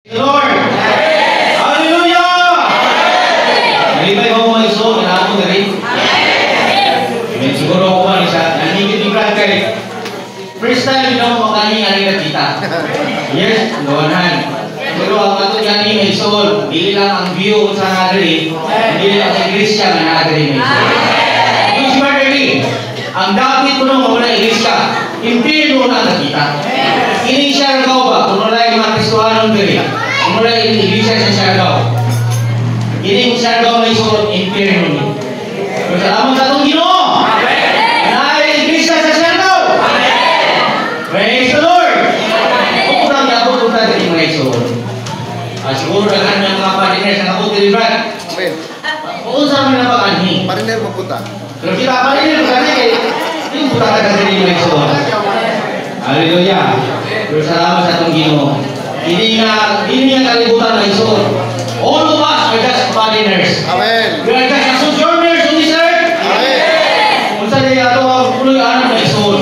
Lord! Hallelujah! Nalipay ko mga iso, kailangan ko na rin. Siguro ako man isa, nanigit yung brad kayo. First time yun ako makani nga rin kita. Yes, gawanan. Pero ang ato dyan ni may soul, hindi lang ang view sa nagari, hindi lang ang iglesia nga nagari may soul. Yung si Brother Lee, ang dapat ko nung mawala iglesia, impirno na nakita. Ini Siargao ba? Kung wala yung mga Kristohanon diri, kung wala yung iglesia sa Siargao. Ini yung Siargao may soul, impirno ni. Pero salamat sa itong Ginoo! Naay iglesia sa Siargao! Praise the Lord! Pupunta niya ako punta diri mga soul. Siguro daghan ng mga partners na ako delivered. Amen. Kung saan may napag-anhi. Partner magpunta. Pero kita partner kasi yung punta ka diri mga soul. Hallelujah. Pero salamat sa itong Ginoo. Hindi niya kalibutan ng soul. All of us are just partners. Amen. We are just sojourners on this earth. Amen. Kung saan niya ito ang puloy-anan ng soul.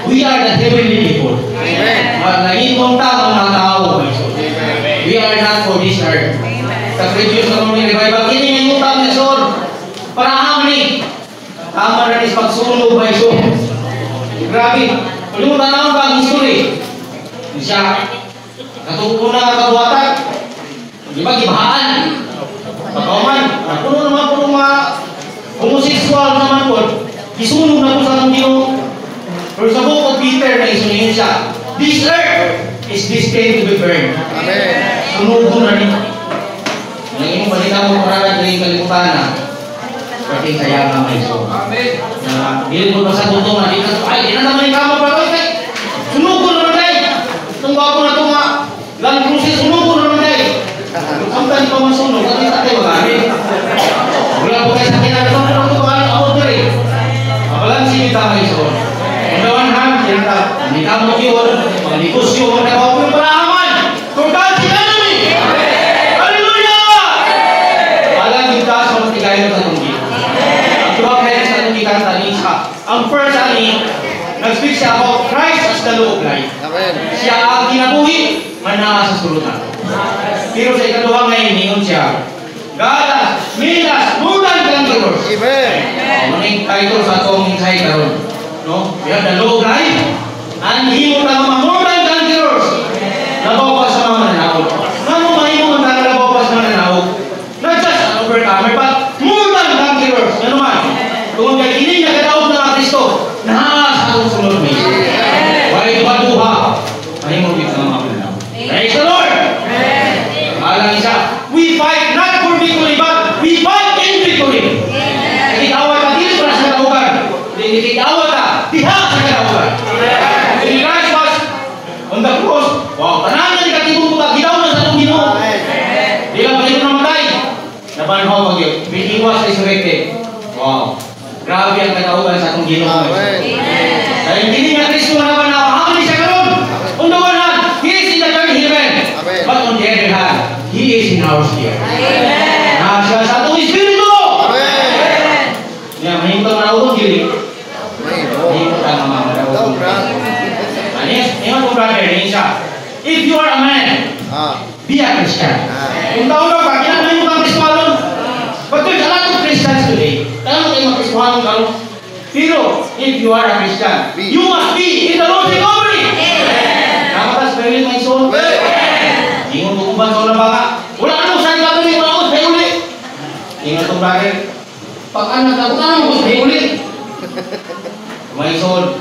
We are the heavenly people. Amen. Nahintong tao ng tao ng soul. We are not for this earth. Sa previous na mga revival, kini nga yung tao ng soul. Para hamli. Tama na rin pagsunog ng soul. Grabe. Yung tanawang ba ang history? Siya, natungkol na kabuhatan. Di ba, gibahaan? Pagkaman, puno naman po mga homosexual naman po. Isunog na po sa itong Ginoo. Pero sa book of Peter na isunin siya, this earth is destined to be burned. Amen. Sunog na rin. Nangin mo, balita mo para na yung kalimutan na. Pati kaya nga may soul. Amen. Dili mo pa sa butong na dito. Ay, ina naman yung kama pa kayo. Sunog ko naman kayo. Itong bago na itong Land Cruiser, sunog ko naman kayo. Samtang pa masunog, at yung tatay magamit. Wala po kayo sa kinala. Ito na ito kayo ako na rin. Mabalansi yung tama yung soul. On the one hand, hindi ka mo yun. Paglikos yun. Nakawa yung parahaman. Total si enemy. Hallelujah! Alam yung taas mo tigayon sa tunggi. Tuwag kayo sa itong ikanta ni Isa. Ang first ani, nag-speak siya about Christ as the law of life. Amen. Siya ang kinabuhi, manaa sa sulutan. Pero sa ikaduha ngayon, ningon siya, Galas, Milas, Mudan Gangiros. Amen. Maning title sa itong insay karon. No? We have the law of life, and himo na mga Mudan Gangiros. Nabaw pa sa mga mananawag. Nano mahimo ang nabaw pa sa mga mananawag? Not just an overcomer, but Mudan Gangiros. Ano man? Kung kay kini nga kadaog na Kristo, nahas atong sunod mi. Why duha? Mahimo gid sa mga mananawag. Praise the Lord. Alang isa, we fight not for victory, but we fight in victory. Nagkikawat ka dito para sa kaugan. Nagkikawat ka diha sa kaugan. When Christ was on the cross, wow, tanan nga katibong ka gidaw na sa itong Ginoo. Di lang balik na matay. Nabanhaw mag-iyo. He was resurrected. Wow. Grabe ang kataugan sa itong Ginoo. Dahil hindi nga Kristo naman na hamli siya karon. On the one hand, He is in the third heaven. But on the other hand, He is in our sphere. Nasa sa itong Espiritu! Amen. Yan, mahintang na utong gili. Mahintang. Mahintang na mga Daw, brad. Ngayon po brother, ngayon siya. If you are a man, be a Christian. Kung taon ka ba, kailangan mo kang Kristohanon. But there's a lot of Christians today. Kailangan kayo mag-Kristohanon ka. Pero, if you are a Christian, you must be in the Lord's recovery. Nakatas, pero yun may soul. Ingon mo kung ba soul na baka. Wala ano, saan ka tuloy, wala ako, sa'yo ulit. Ingat po brother. Pag anak ka, kung ano mo, sa'yo ulit. May soul.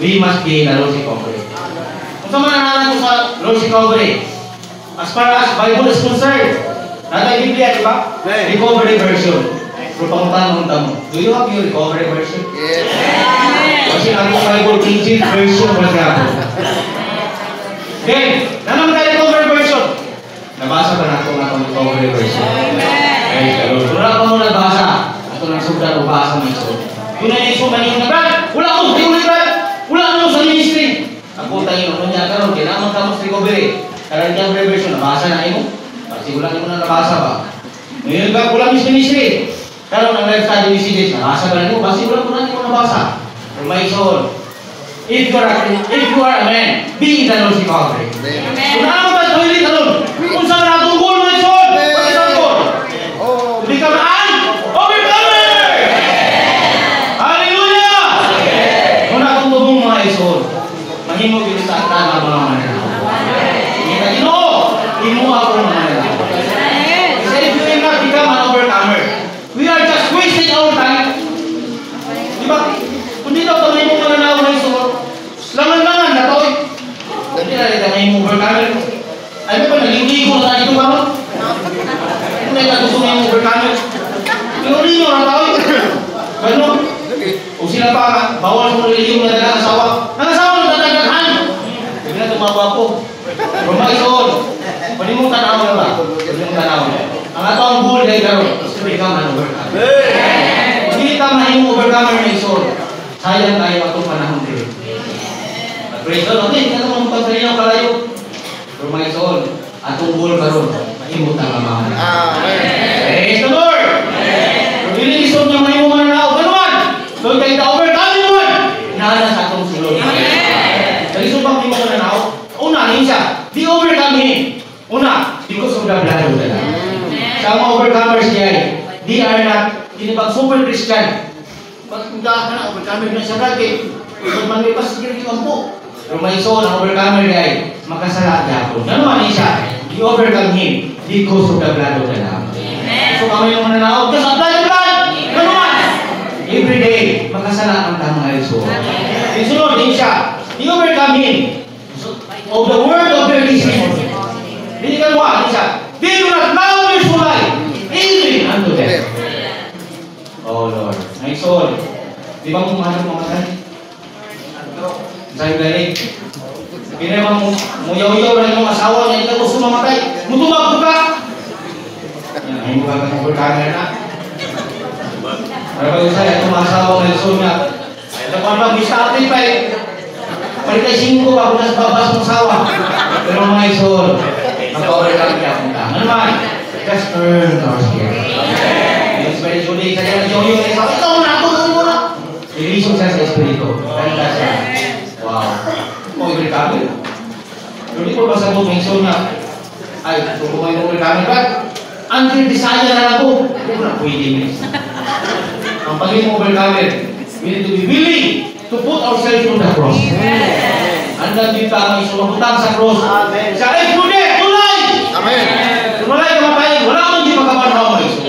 We must be in the Lord's recovery. Kung sa manananan ko sa Lord's recovery, as far as Bible is concerned, natay Biblia, di ba? Recovery version. Pero pangutanong mo, do you have your recovery version? Yes. Kasi ang Bible King James version ba siya? Then, naman tayo recovery version. Nabasa ba natin ang recovery version? Praise the Lord. Wala pa mo nabasa. Ito nang sugat o basa mo ito. Kung na yung sumanin na, Brad, wala ko, di ulit, Brad. Wala mo sa ministry. Ako tayo nung niya karon, kailangan ka mo sa recovery. Kaya yung version, nabasa na mo. Kasi wala mo na nabasa ba? Ngayon ka, wala yung ministry. Karon ang life study messages, nabasa ba na mo? Kasi wala mo na nabasa. For my soul. If you are a man, be in the Lord's recovery. Kung ano ba toilet alone, overcomer. Pero ninyo, ang tao. Ganun. O sila pa, bawal mo religion na nangasawa. Nangasawa na tatagdahan. Hindi na tumawa po. Rumaison. Pwede mong tanaw na ba? Pwede mong tanaw. Ang ato ang goal ay garo. Is to become an overcomer. Hindi ka mahing overcomer na ison. Sayang tayo atong panahon din. Praise the Lord. Hindi ka naman pagsalinaw kalayo. Rumaison. Atong goal karon. Mahimot ang amahan. Praise the Lord. Hindi ison niya mahimot mananaw. Ganuman. Doon kayo na overcoming one. Inahala sa atong silog. Dali sumpang mahimot mananaw. Una, hindi siya. Di overcoming. Una, because of the blood of the Lamb. Sa mga overcomers niya, they are not, tinibag super Christian. Pag hindi ka na, overcomer na siya brate. Pag man may pasigil yung po. Pero may soul, ang overcomer niya, makasala niya ako. Ganuman niya siya, you overcome him because of the blood of the Lamb. So kami yung mananaw, just apply the blood! Ganuman! Every day, makasala ang tamang soul. Isunod din siya, you overcome him of the word of their testimony. Hindi ka luwa, hindi siya. They do not love their soul life, even unto death. Oh Lord, my soul. Di ba mo mahal mga tayo? Sa'yo galing. Hindi ba mo yaw-yaw na yung asawa niya, hindi ka gusto mamatay. Mutumag ka! Ay mo ka kang overcomer na. Para ba yung sa'yo, itong asawa na yung soul niya. Dapat ba, may starting pa eh. Palitay singko ba kung nasa babas mong asawa. Pero my soul, maka-overcome niya akong tama. Ano naman? Just earn our spirit. Yes, very today, kaya yung isa, ikaw na ako, ikaw na. Ilisong siya sa espiritu. Kanta siya. Wow. Kung overcome. Pero di ko ba sa buong mention niya, ay, kung may overcome ba? Until desire na ako. Hindi ko na pwede niya. Ang pagiging overcomer, we need to be willing to put ourselves on the cross. Handa dito ang isumabutang sa cross. Sa F2D, tulay! Amen. Tulay ka matayin, wala akong di magkabanhaw mo iso.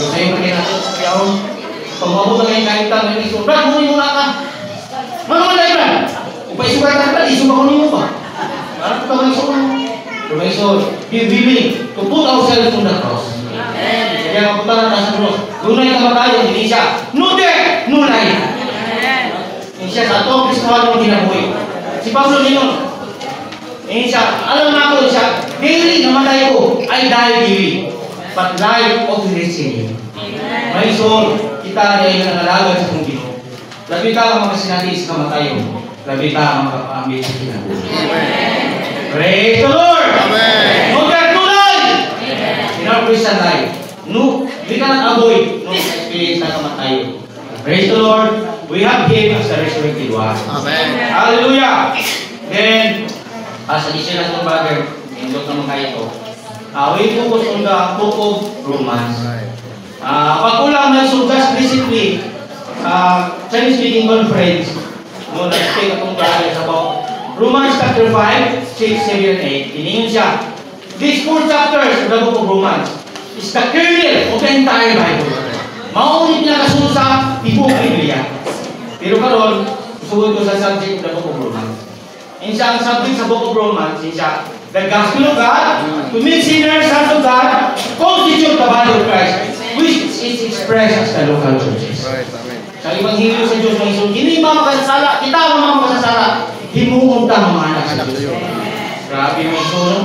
So sa'yo pa natin sa piyahon, pag mabutang ngayon kaintan ng iso, Brad, muli muna ka. Manuman na ilan? Kung pa iso ka tayo, iso ba kunin mo ba? Parang ito ka iso mo. Pero iso, be willing to put ourselves on the cross. Kaya mabutangan na sa cross. Dunay ka matayin, hindi siya. Nude! Nunay! Hindi siya sa ito, Kristohan yung ginabuhi. Si Pablo ninyo, siya, alam na ako siya, daily namatay ko, I die daily. But life of the rich. My soul, kita ay nangalagad sa kong Ginoo. Labi ka ang mga sinadis kamatayon. Labi ka ang makapaambil sa kinabuhi. Praise the Lord! Amen. No death, no life! In our Christian life, no, we cannot avoid no experience na kamatayon. Praise the Lord! We have Him as the resurrected one. Amen. Hallelujah! Then, as an Israel ng brother, indot naman kayo ito. We focus on the book of Romans. Pag-ulang na so just recently, Chinese-speaking conference, no, nag-speak akong brother about Romans chapter 5, 6, 7, and 8. Tiningin siya. These 4 chapters of the book of Romans is the kernel of the entire Bible. Maunit niya kasunod sa tibok Biblia. Pero karon, susunod ko sa subject of the book of Romans. And siya ang subject sa book of Romans, siya, the gospel of God, to make sinners sons of God, constitute the body of Christ, which is expressed as the local churches. Right, amen. Sa Ebanghelyo sa Diyos ng Isun, hindi makasasala, kita ang mga makasasala, himuunta ang mga anak sa Diyos. Grabe mo ito, no?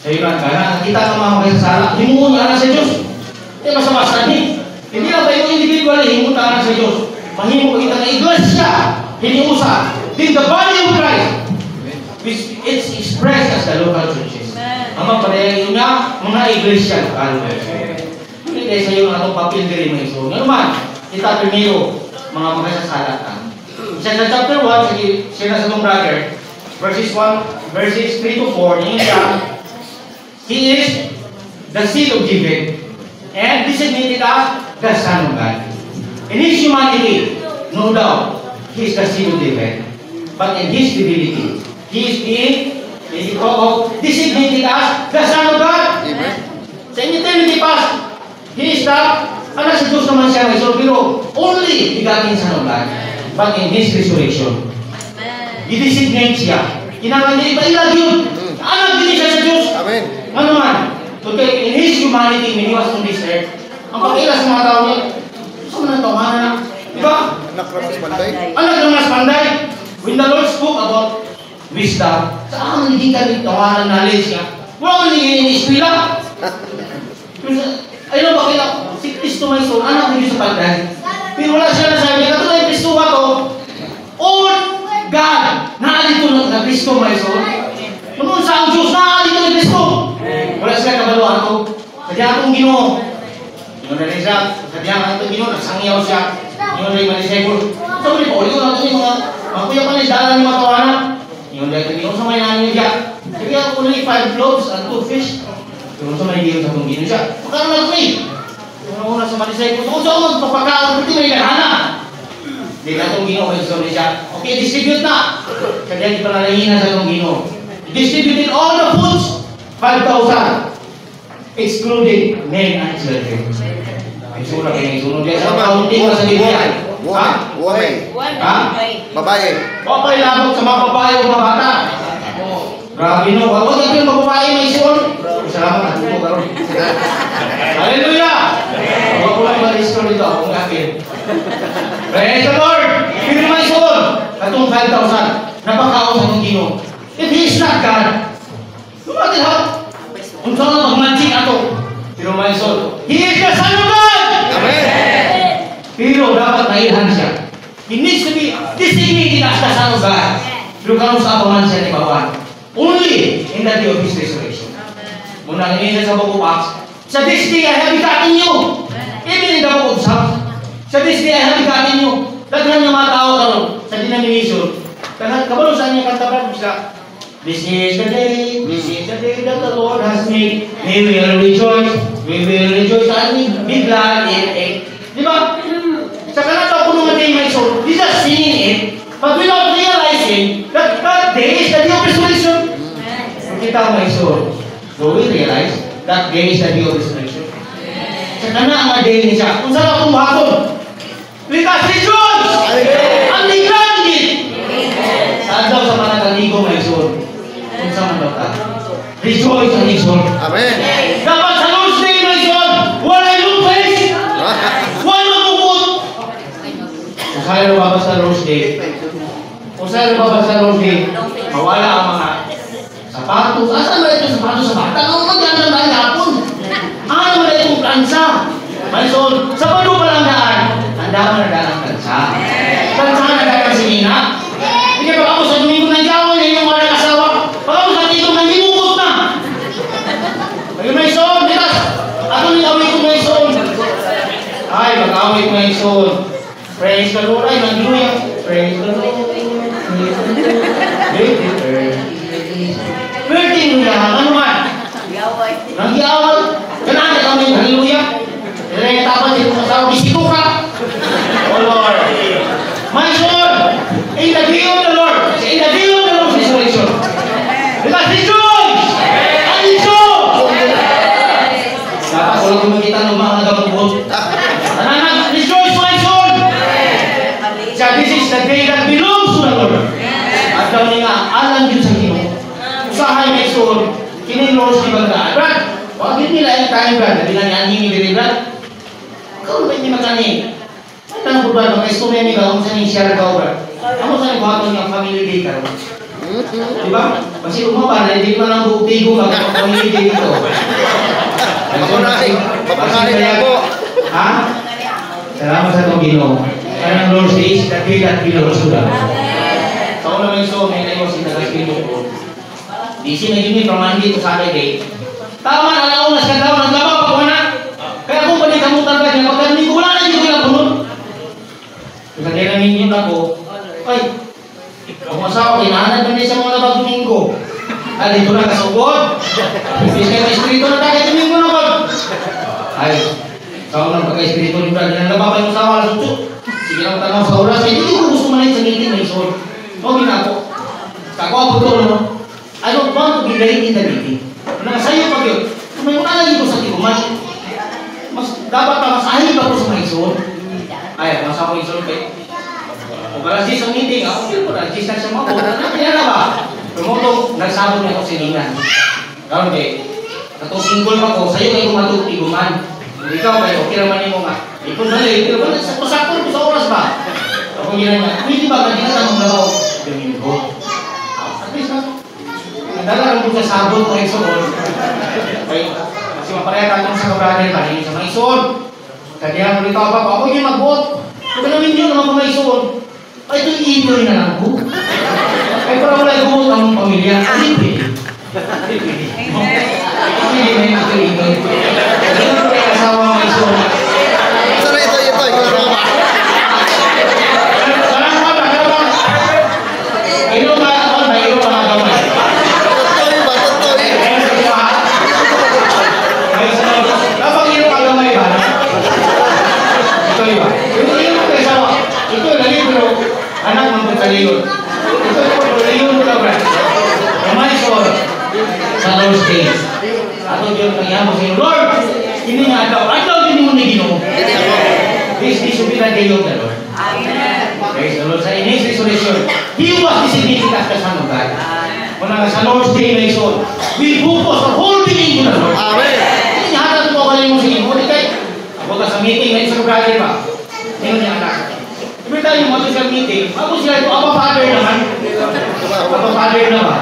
Sa iban ka na, kita ang mga makasasala, himuunta ang anak sa Diyos. Hindi masama-masama ni. Hindi lang ba yung individual, himuunta ang anak sa Diyos. Mahimo kita na iglesia, hindi usa. Then the body of Christ, which it's expressed as the local churches. Ang magpadayan yun nga, mga iglesia. Hindi kayo sa iyo na itong papel din mo iso. Nga naman, kita primero, mga magsasalatan. Sa chapter 1, siya na sa itong brother, verses 3 to 4, yun siya, he is the seed of David, and designated as the Son of God. In his humanity, no doubt, he is the seed of David. But in his divinity, he is being designated as the Son of God. Amen. Sa eternity past, he is the anak sa Diyos naman siya, pero only begotten Son of God. But in his resurrection, i-designate siya. Kinangan niya iba ilag yun. Anak din siya sa Diyos. Amen. Ano man? Okay, in his humanity, humanity when He was on this earth. Ang pag-ilas sa mga tao niya, gusto mo nang tawanan na. Diba? Anak Ramas Panday. Anak ng Mas Panday, when the Lord spoke about wisdom, saan hindi ka rin tawanan knowledge niya? Wala ko naging in-eskwila. Ayun ba kaya, si Kristo may soul, anak ng Diyos sa Panday. Pero wala siya nasabi, katulad yung Kristo ba to? Oh God, naalito na Kristo may soul. Kung sa ang Diyos, naalito na Kristo. Wala siya kabaluan ko. Sadya akong Ginoo. Ginoo na rin siya. Sadya akong Ginoo, nagsangyaw siya. Ginoo na rin manisegol. So, ulit po, ulit ko natin yung mga kuya pa na dala ng mga tawanan. Ginoo na rin Ginoo sa may nanin niya. Sige ako ulit 5 loaves and 2 fish. Ginoo sa may Ginoo sa kong Ginoo siya. Pagkaroon na ito eh. Una sa manisegol. Kung saan mo, pagkakaroon, pati may lahana. Hindi na itong Ginoo kayo sa siya. Okay, distribute na. Sadya di panalahinan sa itong Ginoo. Distributed all the foods, 5,000, excluding men and children. Ay, sura kayo, sunod yan. Sa kaunting mo sa Biblia. Ha? Woman. Ha? Babae. Okay, labot sa mga babae o mga bata. Grabe no. Huwag natin yung mga babae may ison. Salamat. Ako karoon. Hallelujah! Huwag ko lang ma-restore dito. Ako ng akin. Praise the Lord! Pero may ison. Katong 5,000. Napakaon sa itong Ginoo. If He is not God, lumatin ha? Kung saan na mag-magic ato. Pero may soul, He is the Son of God! Amen. Pero dapat mailhan siya. He needs to be designated as the Son of God. Pero kung sa apaman siya ni Bawan, only in the day of His resurrection. Muna kanina sa book of Acts, sa this day I have begotten you. Even in the book of Psalms, sa this day I have begotten you. Daghan yung mga tao karon sa denomination. Kabalo saan niya kanta siya? This is the day that the Lord has made. We will rejoice and be glad in it. Di ba? Sa kanata ko nung day may soul, he's just singing it, but without realizing that that day is the day of resurrection. Kita may soul. Do we realize that day is the day of resurrection? Sa kanata ang day niya, kung saan akong buhaton, let us rejoice and be glad in it. Saan daw sa mga kaligo may soul? Kung saan daw ka? Rejoice and exult. Amen. Dapat sa Lord's Day may soul, wala yung face, wala mabukot. Kung saan lumabas sa Lord's Day, mawala ang mga sapatos. Asan ba ito sapatos sa bata? Ano maganda ba hapon? Ano ba itong plansa? May soul, sa palo pa lang daan, handa mo na daan ang plansa. Plansa na daan ang sinina. Hindi ba ako sa Domingo ng Jawa na yung mga nakasawa? Pag ako sa Tito ng Ginukot na. Ayun may soul, bitas. Ako yung away ko may soul. Ay, mag-away ko may soul. Praise the Lord. Ay, hallelujah. Praise the Lord. Birthday mo yan. Ano man? Nag-iawal. Ganaan ka kami. Hallelujah. Kaya tapan dito sa asawa. Bisito ka. Oh Lord. My soul. In the day of the Lord. In the day of the Lord's resurrection. Because rejoice. And rejoice. Dapat walang kumikita ng mga nagabubot. Nananag. Rejoice my soul. So this is the day that belongs to the Lord. At daw niya, alam yun sa Ginoo. Usahay may soul. Kinilos di bangga. Brad, wag din nila yung time, Brad. Nabi lang yan, hindi nila, Brad. Kau ba hindi magkani? Ay, tanong ko, Brad, mga istorya nila, kung saan yung share ka, Brad. Ano saan yung buhaton yung family day ka, Brad? Diba? Kasi umapa na, hindi naman ang buutigo mag-family day dito. Papunahin ako. Ha? Salamat sa itong Ginoo. Kaya ng Lord's Day is the day that belongs to God. Sa una may so, may naiwas si Tagas-Pino ko. Di si may yun from Monday to Saturday. Tama na alaunas ka daw, naglaba pa ko na. Kaya kung pwede kamutan ka niya, pagkarinig ko, wala na dito yung punod. Kaya kaya namin yun ako, ay, kung masawa, kinahanap na niya sa mga labag Domingo. Ay, dito na kasugod. Ibig kayo espiritu na tayo Domingo na ba? Ay, sa unang pagka-espiritu ni Brad, nalaba pa yung masawa, suso. Sige lang tanaw sa oras, hindi ko gusto manay sa meeting, may soul. O, ginako. Kako ako to, no? I don't want to be late in the meeting. Nakasayo pag yun. Kung may mga lagi ko sa tiguman, mas dapat pa mas ahig ako sa mga soul. Ay, mas ako yung soul kayo. Kung alas-10 ang meeting, ako feel ko alas-10 na siya mako. Kaya na ba? Promoto, nagsabot niya ako siningan. Gawin kayo. Katong single pa ko, sa'yo kayo matutiguman. Ikaw kayo, okay naman mo nga. Ikaw dali, pero ba, sakto ko sa oras ba? Ako gina niya, pwede ba kanina sa mga labaw? Domingo. At least na. Nagdala lang po sa sabot ng Exxon. Kasi mapareha ka sa kabrader ba? Sa mga Exxon. Kaya ulit ako pa, ako yung mag-bot. Kung namin yun naman mga Exxon, ay ito yung ito na lang po. Ay parang wala yung bumot ang pamilya. Hindi pwede. Hindi pwede. Hindi may ito. Hindi mo may asawa mga Exxon. Sana ito. Ikaw na ba? Sarang pa ba? Ino ba ako? Mayroon pa mga gamay. Totoo. Kapag ino pa gamay ba? Ito iba. Ino pa isawa. Ito lagi pero anak mo sa leon. Ito leon mo na ba? Gamay so sa Lord's days. Ato yung nangyamo sa iyo, Lord, hindi nga ataw din mo na Ginoo. This should be the day of the Lord. Amen. Praise the Lord. Sa Inês Resurrection, He was designated as the Son of God. Kung nga sa Lord's day na ison, we focus the whole being to the Lord. Amen. Hindi niya hatas mo kayo mo sa inyo. Hindi kayo. Ako ka sa meeting, may isang brother ba? Sino niya anak? Every time yung mga sa meeting, ako sila ito, Abba Father naman. Abba Father na ba?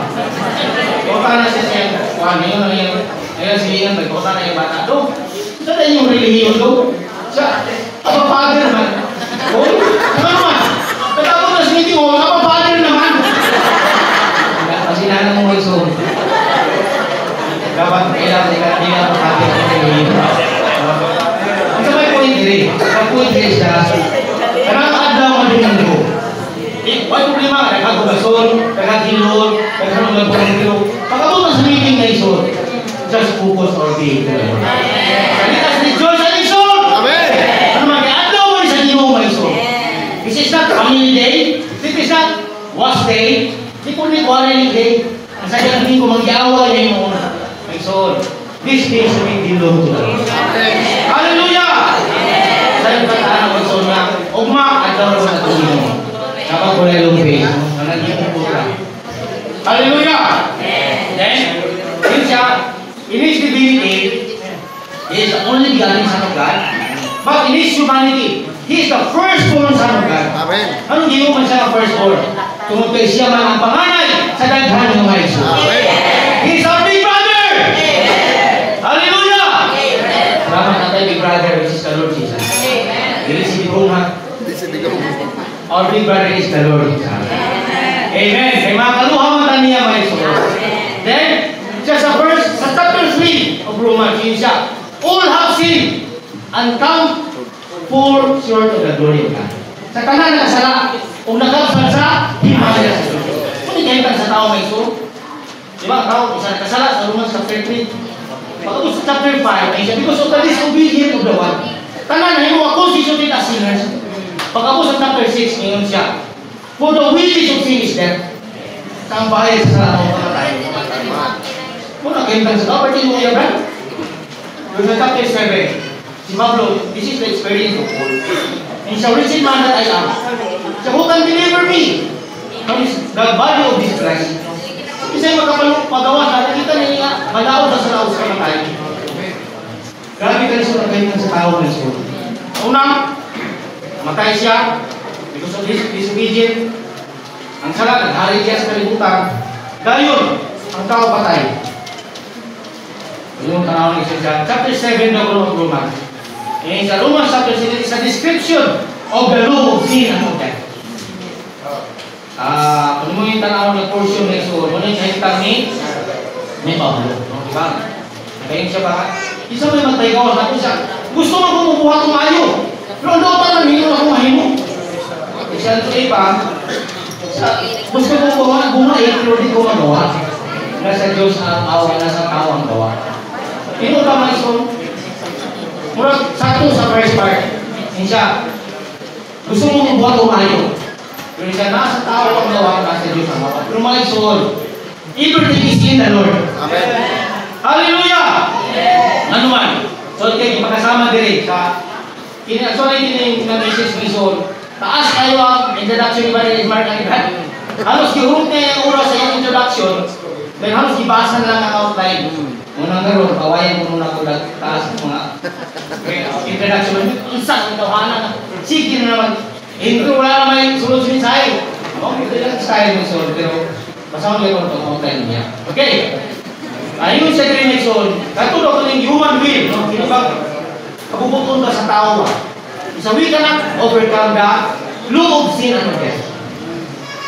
Kota na siya siya. Kuhan niyo na yan. Ayan silingan, nagkota na yung bata. Do, saan na yung relihiyon do? Siya, Abba Father naman. Oh, ano naman? Pagkako na sa meeting, oh, Abba Father naman. Kasi nana mo iso. Dapat kailangan nila Abba Father na relihiyon. Ang sabay point rin. Ang point rin siya. Karang adlaw madungan ko. Why problema? Nagkagubasol, nagkagilod, nagkagilod. Pagkabot sa meeting na iso, just focus or be ito. Kalitas ni Diyos ang iso! Amen. Ano man, kaya adlaw mo sa Ginoo ang iso. This is not family day. This is not wash day. Hindi po ni quarreling day. Ang sadya namin ko mag-iawa niya yung iso. This day should be belong to the Lord. Hallelujah! Sa'yo kataan ang iso na ugma at daw sa Ginoo. Kapag wala yung faith, ang naging puputra. Hallelujah! Then, yun siya, in His divinity, He is the only begotten Son of God. But in His humanity, He is the firstborn Son of God. Amen. Anong giyo man siya ng firstborn? Tungkol kay siya man ang panganay sa daghan ng mga iso. Amen. He is our big brother! Hallelujah! Salamat natin, big brother, which is the Lord Jesus. Dili si Bigong ha. Our big brother is the Lord. Amen. Kaya mga kaluha man niya mga iso. Then, siya sa verse, sa chapter 3 of Romans, yun siya, all have sinned and come for short of the glory of God. Sa kanan na kasala, kung nagkapsan sa himaya sa Diyos. Kung hindi sa tao may iso, di ba, tao, isa kasala sa Romans chapter 3. Pagkabot sa chapter 5, ay siya, because of the disobedience of the one. Kanan na yung mga constituted as sinners. Pagkabot sa chapter 6, ngayon siya, for the wages of sin is death. Ang bayad sa salamat na tayo. Kung nakintang sa tao, pwede mo yan, right? Yung sa chapter 7, si Pablo, this is the experience of Paul. And sa wretched man that I am, siya, who can deliver me from the body of this Christ? Kasi magkapagawa na, nakita niya, malaw na sa laos ka na tayo. Grabe ka rin sa nakintang sa tao ng Lord. Unang, matay siya because of his disobedience. Ang sala, naghari siya sa kalibutan. Gayon, ang tao patay. Yung tanaw ni Isaiah. Chapter 7 ng Romans. And sa Romans chapter 7 is a description of the law of sin and of death. Kung mo yung tanaw ng portion na iso, muna yung kahitang ni Pablo. Diba? Nakayin siya ba? Isa may matay gawas na po siya. Gusto mo kumukuha tumayo. Pero ano pa lang, hindi mo mahimo. Siya ito iba, gusto ko bumait, pero di ko magawa. Nasa Diyos ang awa, nasa tao ang gawa. Ino ba mga iso? Murag, sakto sa first part. Siya, gusto mo mabuhat tumayo. Pero siya, nasa tao ang gawa, nasa Diyos ang gawa. Pero mga iso, everything is in the Lord. Amen. Hallelujah! Ano man? So, kayo, makasama din sa sorry, message vision. Taas kayo ang introduction ni Brother Mark Agad. Halos gihurot na yung oras sa iyong introduction. Then halos ibasan lang ang outline. Unang karon kawayan ko muna ko taas mga introduction. Unsa ang tawanan? Sige na naman. Intro wala naman sulod sa mensahe. Ito lang style mo sulod pero pasahon gyud ko online niya. Okay. Ayon sa green nexon, katulad ko ng human will, no? Kino ba kabubuton ka sa tao ba? Isa we cannot overcome the law of sin and death.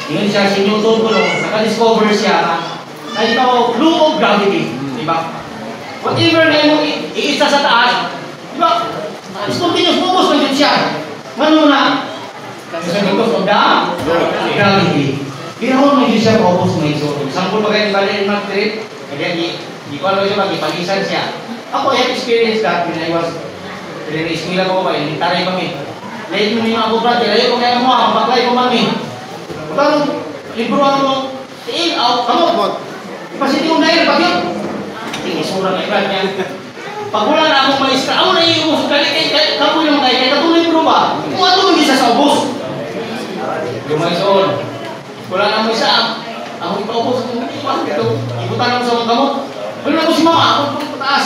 Yun siya si Newton ko naka-discover siya na ito law of gravity, di ba? Whatever na yung iisa sa taas, di ba? Spontaneous focus na yun siya. Ano na? Kasi because of the gravity. Pero hindi siya focus na iso. Sample pa kayo balik ng trip, kaya di ko alam siya mag-ipagisan siya. Ako, I have experienced that when I was eskwela ko pa, taray kami. Lahat mo yung mga brother, lahat ko kaya mo, mapaklay ko mami. Parang, libro mo, out, kamot. Ipasiti kong dahil, bakit? Tingin, surang ibrad niya. Pag wala na akong maestra, ako na iubos, kapoy lang tayo, kaya katong libro ba? Kung ano yung isa sa ubos. Yung mga isoon, wala na mo isa, ako ipaubos, ibutan ako sa mga kamot. Wala na ko si mama, ako itong pataas.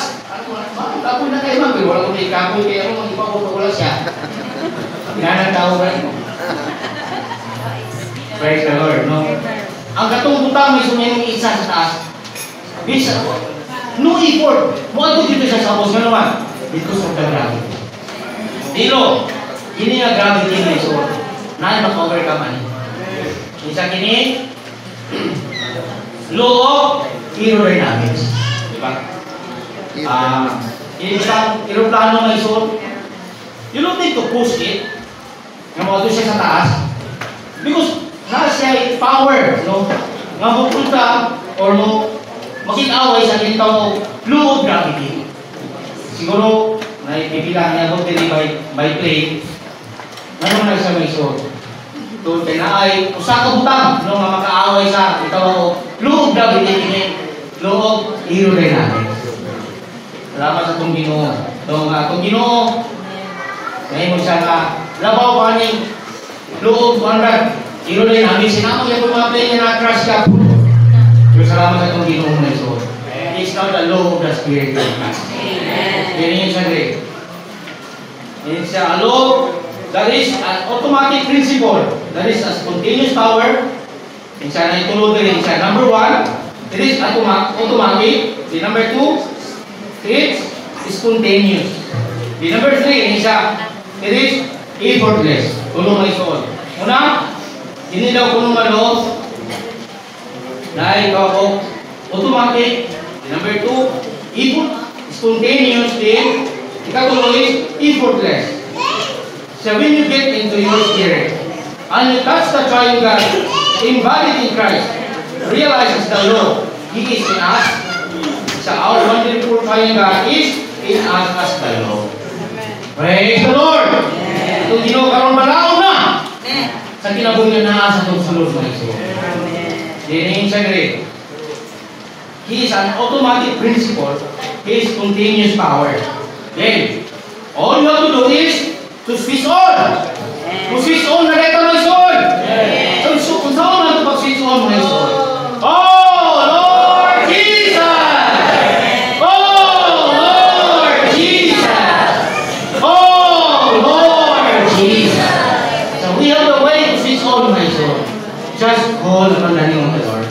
Kapoy na kayo, pero wala ko may kapoy, kaya ako ipaubos, wala siya. Pinanang tao ba rin? Praise the Lord, no? Ang katong butang may sumayang isa sa taas. Bisa, no effort. Muadto dito siya sa boss nga naman. Because of the gravity. Dilo, ini nga gravity na iso. Naan mag-overcome ani. Isa kini, law of aerodynamics. Diba? Ini isang aeroplano na iso. You don't need to push it. Nga muadto siya sa taas. Because siya power, no? Nga pupunta or no, makikaway sa kinitang law of gravity. Siguro, naipipilang niya kung dili by plane, ano na siya may isod? Doon kaya na ay usa ka butang, no, nga makaaway sa itawag law of gravity, law of aerodynamics. Salamat sa itong Ginoo. Itong Ginoo, ngayon mo siya ka, labaw pa ning law of aerodynamics, sinama niya kung mga plane niya na-crash ka. Pero salamat sa itong Ginoo na iso. It's not the law of the Spirit. Yan yung siya rin. It's a law that is an automatic principle. That is a spontaneous power. Yan siya na itulog rin siya. Number one, it is automatic. The number two, it's spontaneous. The number three, yan siya, it is effortless. Tulong na iso. Una, hindi daw kung ano dahil ako automatic. Number two, spontaneous din. Ikatulong is effortless. So when you get into your spirit and you touch the triune God embodied in Christ, realizes the law He is in us. So our wonderful triune God is in us as the law. Praise the Lord. Itong Ginoo karon balaod na sa kinabuhi na sa itong sulod na iso. Dinin siya rin. He is an automatic principle. He is spontaneous power. Then, all you have to do is to switch on. To switch on na ito na iso. So, kung saan na ito pag-switch on na iso? Oh, Lord Jesus! Oh, Lord Jesus! Oh, Lord Jesus! So, we have the way to switch on na iso. Just call upon the name of the Lord.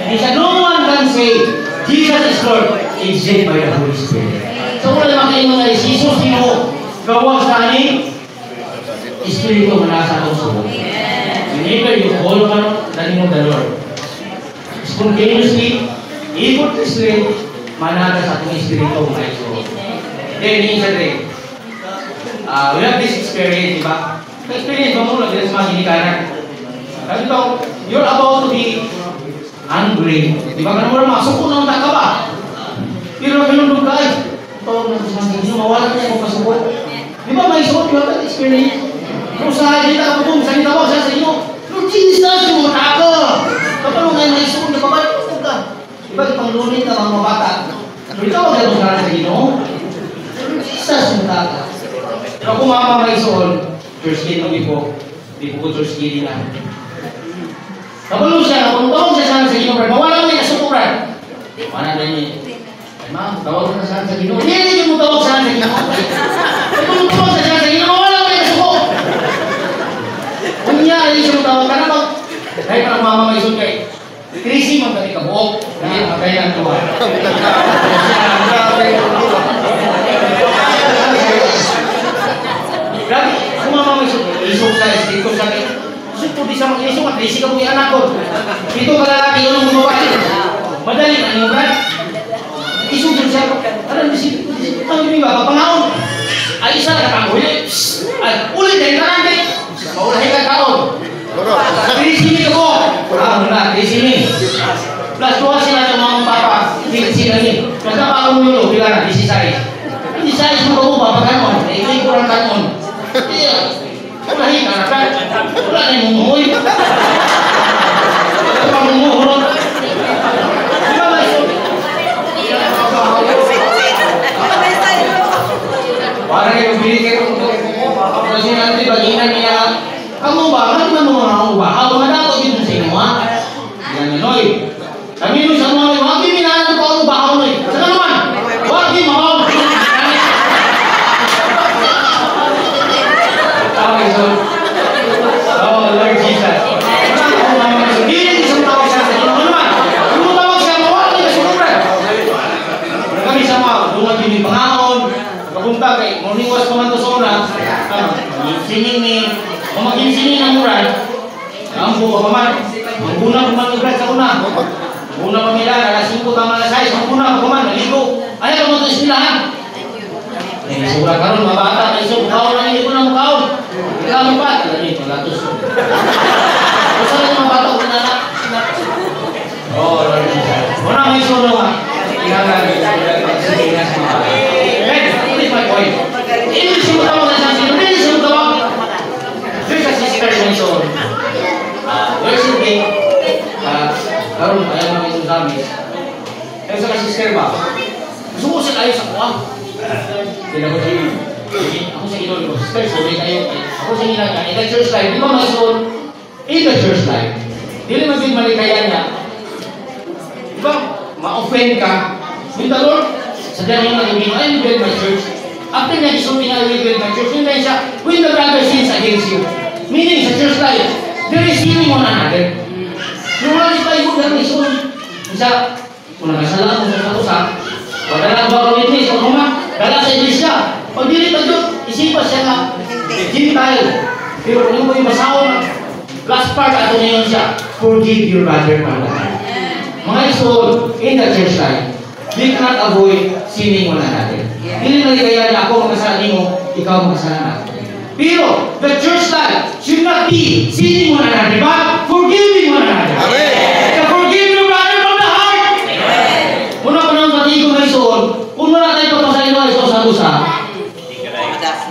He said, no one can say, Jesus is Lord, except by the Holy Spirit. So, kung naman kayo mga Jesus, sino gawa sa aning Espiritu manasa ang subo. Whenever you call upon the name of the Lord, spontaneously, effortlessly, manasa sa atong Espiritu mga iso. Then, isa rin, we have this experience, di ba? Experience ba mo lang sa mga hinikanan? Kasi ito, you're about to be angry. Di ba? Ganun mo lang, masuko na ka ba? Pero ganun doon ka ay, ito, mawala niya kung masuko. Di ba may suko, you have that experience? Kung sa halita ako kung sa tawag sa inyo, Lord Jesus, yung mga ako! Kapag ngayon may suko, nababalik mo ka. Di ba, ipanglunit ka mga bata? Pero ikaw ang gano'n sa inyo, Lord Jesus, yung mga ako. Pero kung mama may suko, church gate mo di po church gate na. Kabalo siya, kung tawag siya sana sa inyo, mawala mo yung kasukuran. Mana na niya. Ma'am, tawag na saan sa Ginoo. Hindi mo tawag saan sa Ginoo. Kung mo tawag saan sa Ginoo, wala kayo nasuko. Kung niya, hindi siya mo tawag ka na ba? Dahil parang mama may isod kay Krisi, magkali ka buhok. Dahil magkaya ng tuwa. Grabe, kung mama may isod sa dito sa akin. Isod po di sa mga isod, Krisi ka po yung anak ko. Dito ka lalaki, yun ang gumawa. Madali, ano yung brad? Isod din siya. Alam mo, ang hindi ba, papangaon. Ay, isa na katanguli. Ay, ulit din, karami. Maulahin ka kaon. Krisini ka po. Na, Krisini. Plus 2 sila ng mga papa. Sila ni. Plus na pa ang ulo, bila na, 16. 16 mo ko ba, pagkanon. Ikay ko lang kanon. Maulahin ka na, wala na yung mumuhoy. Wala pa mumuhulog. Para yung bili kayo kasi nanti baginan niya kamu ba? Ano ba mga uba? Ako nga dato dito sa inyo ha? Yan Noy. Kami nun sa mga wag yung minahan ko ang uba ako Noy. Saka naman? Wag yung mga uba. Okay, so oh Lord Jesus. Hindi isang tawag siya sa inyo. Ano naman? Kung tawag siya, mawag niya sa inyo. Kami sama, dungan yung pangaon. Kapunta kay morning was naman to sa una. Singing ni maging singing ang murad. Ang buka pa man. Ang una pa man murad sa una. Una pa nila, alas 5 tama alas 6. Ang una pa man, naligo. Ayaw mo ito silahan. Eh, sura karon mabata na iso. Bukaw na hindi ko na mukaw. Ikaw mo pa. Alam niyo, palatos. Basta na yung mabata ko na. Oh, Lord Jesus. Una may solo ha. Ikaw my point. Ini semua tahu dan saya ini semua tahu. Saya kasih sekali mention. Worship day. Karun ayam kami itu kami. Saya kasih sekali bah. Semua saya ayah semua. Tidak boleh. Jadi aku saya idol. Sekali saya kayu. Aku saya hilang. Ini church life. Di mana masuk? Ini church life. Dia masih malikayanya. Diba? Ma-offend ka. Minta Lord. Sadya niyo na yung I will build my church. After na isumin I will build my church. Yun na siya, when the brother sins against you. Meaning sa church life, there is sinning one another. Yung wala ni tayo kung gano'n isun. Isa, kung nakasalaan mo sa katusa, pagdala ba ka witness, o kuma, dala sa iglesia. Pag dili pa doon, isipa siya na Gentile. Pero kung yung basahon, last part ato na yun siya, forgive your brother from the heart. Mga isun, in the church life, we cannot avoid sinning one another. Hindi na kaya niya ako magkasalanan mo, ikaw magkasalanan ako. Pero, the church life should not be sinning one another, but forgiving one another. Amen. Forgive your brother from the heart. Amen. Muna pa nang patigo na isoon, kung wala tayo papasahin na isoon sa lusa,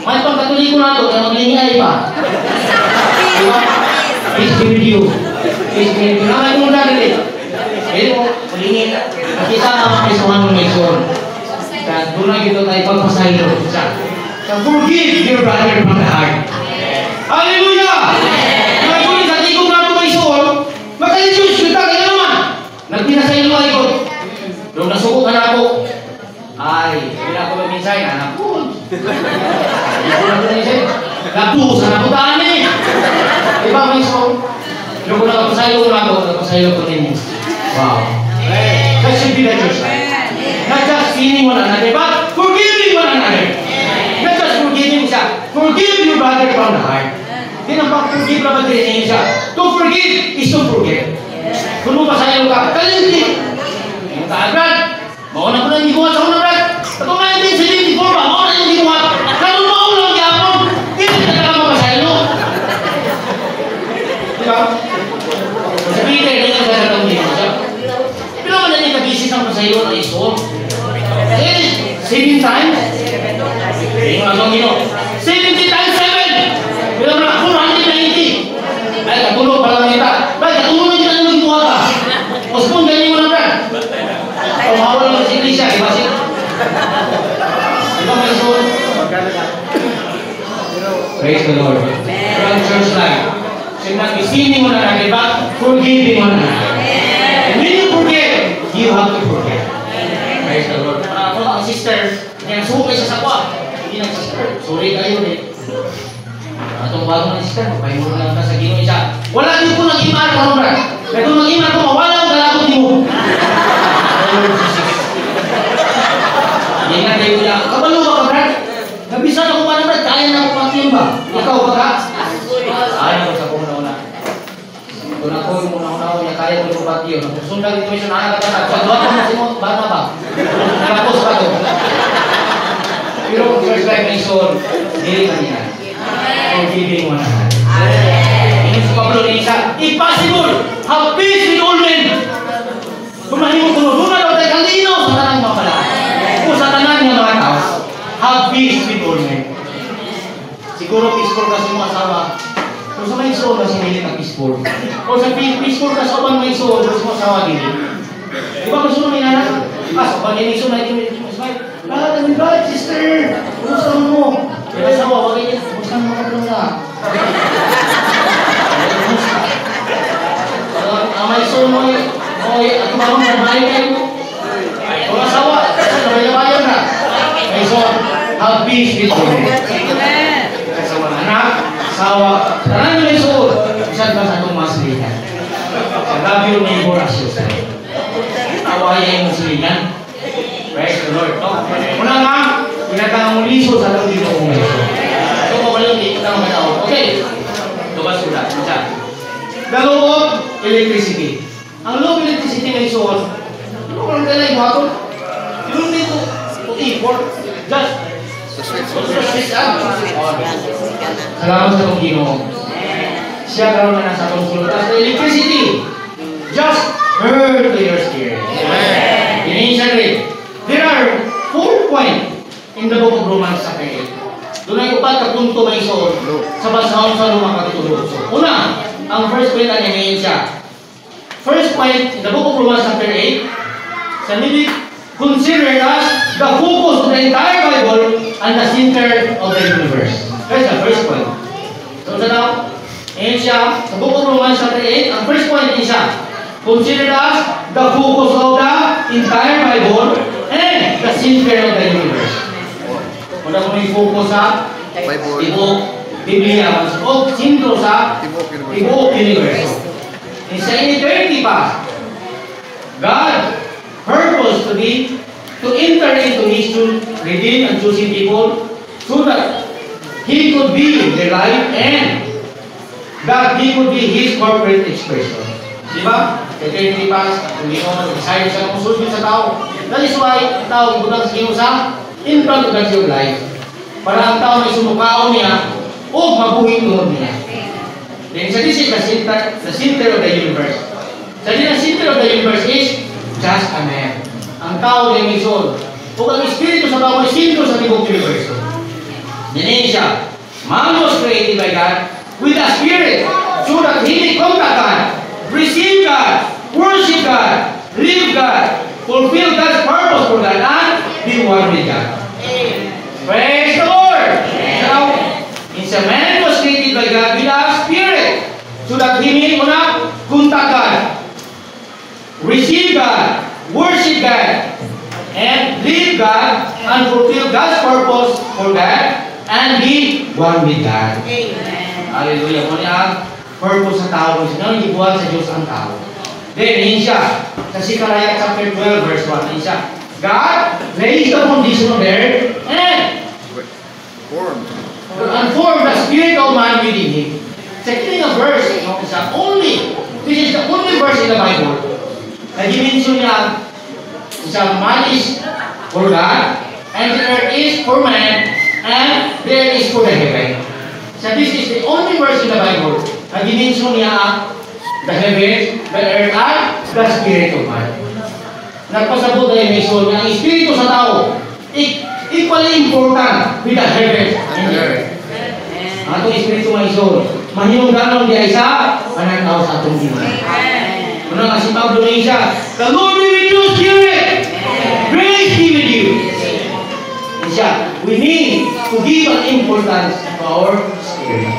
may pagkatuliko na ito, kaya maglingay pa. Peace be with you. Peace be with you. Namay kong dali. Pero, malingin. Nakita naman kayo sa mga mission. Dan doon na ito tayo pagpasahilo. Forgive your brother from the heart. Hallelujah! Mga kung sa tigong na ito mission, magka-Jesus, kita kayo naman. Nagpinasahilo ka ito. Doon nasuko ka na ako. Ay, hindi ako mag-minsay. Anak ko. Hindi ko na ito minsay. Lapusan ako taan eh. Diba, mission? Doon ko nakapasahilo ko na ako. Nakapasahilo ko ninyo. Wow. That should be the church life. Not just sinning one another, but forgiving one another. Not just forgiving siya. Forgive your brother from the heart. Hindi na pag-forgive na ba-training siya. To forgive is to forget. Kung mo pasayang ka, kalinti. Yung kaagad, mauna ko na yung gibuhat sa una, brad. Ito nga yung 1974 ba? Mauna yung gibuhat. Kanong maulang yapon. Hindi na ka mapasayang. Diba? Sabihin kayo, hindi na sa itong gibuhat siya. Pero wala niya kabisi ng pasaylo na iso. 7 times? Yung anong gino? 70 times 7! Pero na, 490! Ay, katulog pala na kita. Brad, katulog na dyan yung buha ka. O spoon, ganyan mo na, Brad. O hawal lang sa iglesia, di ba siya? Di ba may spoon? Praise the Lord. From church life. Should not be sinning one another, but forgiving one another. And when you forget, you have to forget. Praise the Lord. sister, kaya sumukay siya sa kwa. Hindi na sister, sorry kayo eh. Atong bago na sister, pahimulo lang ka sa Ginoo siya. Wala din ko nag-imar ka ron, brad. Kaya kung nag-imar ko, mawala ang galakot di mo. Ingat kayo niya. Kabalo ba ka, brad? Nabisan ako pa na, brad. Kaya na ako patin ba? Ikaw ba ka? Ayaw ko sa una-una. Kung ako yung una-una niya, kaya ko yung patiyo. Sundag ito yung anak ka na. Sa duwa ko na si mo, bata ba? Nakapos pa to. Pero first life may son, dili ka niya. Forgiving one another. Ini si Pablo ni isa, impossible! Have peace with all men! Kung mahimong tunod-tunod daw tayo kalino sa tanang mga pala. Kung sa tanang ng mga tao, have peace with all men. Siguro peaceful kasi mga asawa. Kung sa may soul kasi hindi na peaceful. O sa peaceful kasi upang may soul, kung sa mga asawa din. Diba gusto mo inanak? Sa pag-iniso na ito, lahat ng brother, sister, kumusta mo? Kaya asawa, wag ganyan, kumusta mo mga na? Ang may soul mo at kumamang mabahay kayo. Kung asawa, nabayabayan na. May soul, have peace with you. Sa mga anak, asawa, tanan may soul, isang ba sa itong maslihan? Sa love your neighbor as yourself. Awaya yung maslihan. Praise the Lord. Una nga, pinatang mo liso sa loob dito kong liso. Ito ko walang dito na mga tao. Okay. Lubas ko lang. The law of electricity. Ang law of electricity may soul. Ano ko lang kailangan mo ito? You don't need to import. Just switch up. Salamat sa itong Ginoo. Siya karoon na nasa itong sulot. As the electricity, just heard to your spirit. Initially, there are 4 points in the book of Romans chapter 8. Doon ay upat ka punto may soul sa basahon sa lumang katutulog. Una, ang first point na niyayin siya. First point in the book of Romans chapter 8, sa nilip, consider as the focus of the entire Bible and the center of the universe. That's the first point. So, sa now, ngayon siya, sa book of Romans chapter 8, ang first point din siya. Consider us the focus of the entire Bible and the center of the universe. Kung ako may focus sa Tibok, Biblia, o sintro sa Tibok universe. And sa eternity past, God purposed to enter into His redeemed and chosen people so that He could be their life and that He could be His corporate expression. Diba? Eternity past, hindi mo mag-decide siya kung susunod sa tao. That is why, ang tao ibutang sa Ginoo sa in front of your life. Para ang tao may sumukao niya o mabuhay tuhod niya. Then, so this is the center of the universe. So, the center of the universe is just a man. Ang tao ay may soul. Kung ang espiritu sa tao ay sintro sa tibok universe. Yan siya. Man was created by God with a spirit so that he may contact God, receive God, worship God, live God, fulfill God's purpose for God, and be one with God. Praise the Lord! Now, in a man was created by God with a spirit so that he may contact God, receive God, worship God, and live God, and fulfill God's purpose for God, and be one with God. Amen. Hallelujah. Kung niya, purpose sa tao, sino ibuhat sa Diyos ang tao. Then, yun siya. Sa Zechariah chapter 12, verse 1, yun siya. God lays the foundation of the earth and formed the spirit of man within him. Sa kiling verse, this is the only verse in the Bible na dimension niya, man is for God, and the earth is for man, and the earth is for the heaven. So this is the only verse in the Bible na dimension niya the heaven, the earth, and the spirit of man. Nagpasabot na yung mission niya, ang espiritu sa tao, equally important with the heaven and the earth. Ang atong espiritu may soul, mahinungganon di isa, mananaw sa atong Diyos. Ano nga si Pablo na isa, the Lord be with you, spirit! Grace be with you! Siya, we need to give an importance to our spirit.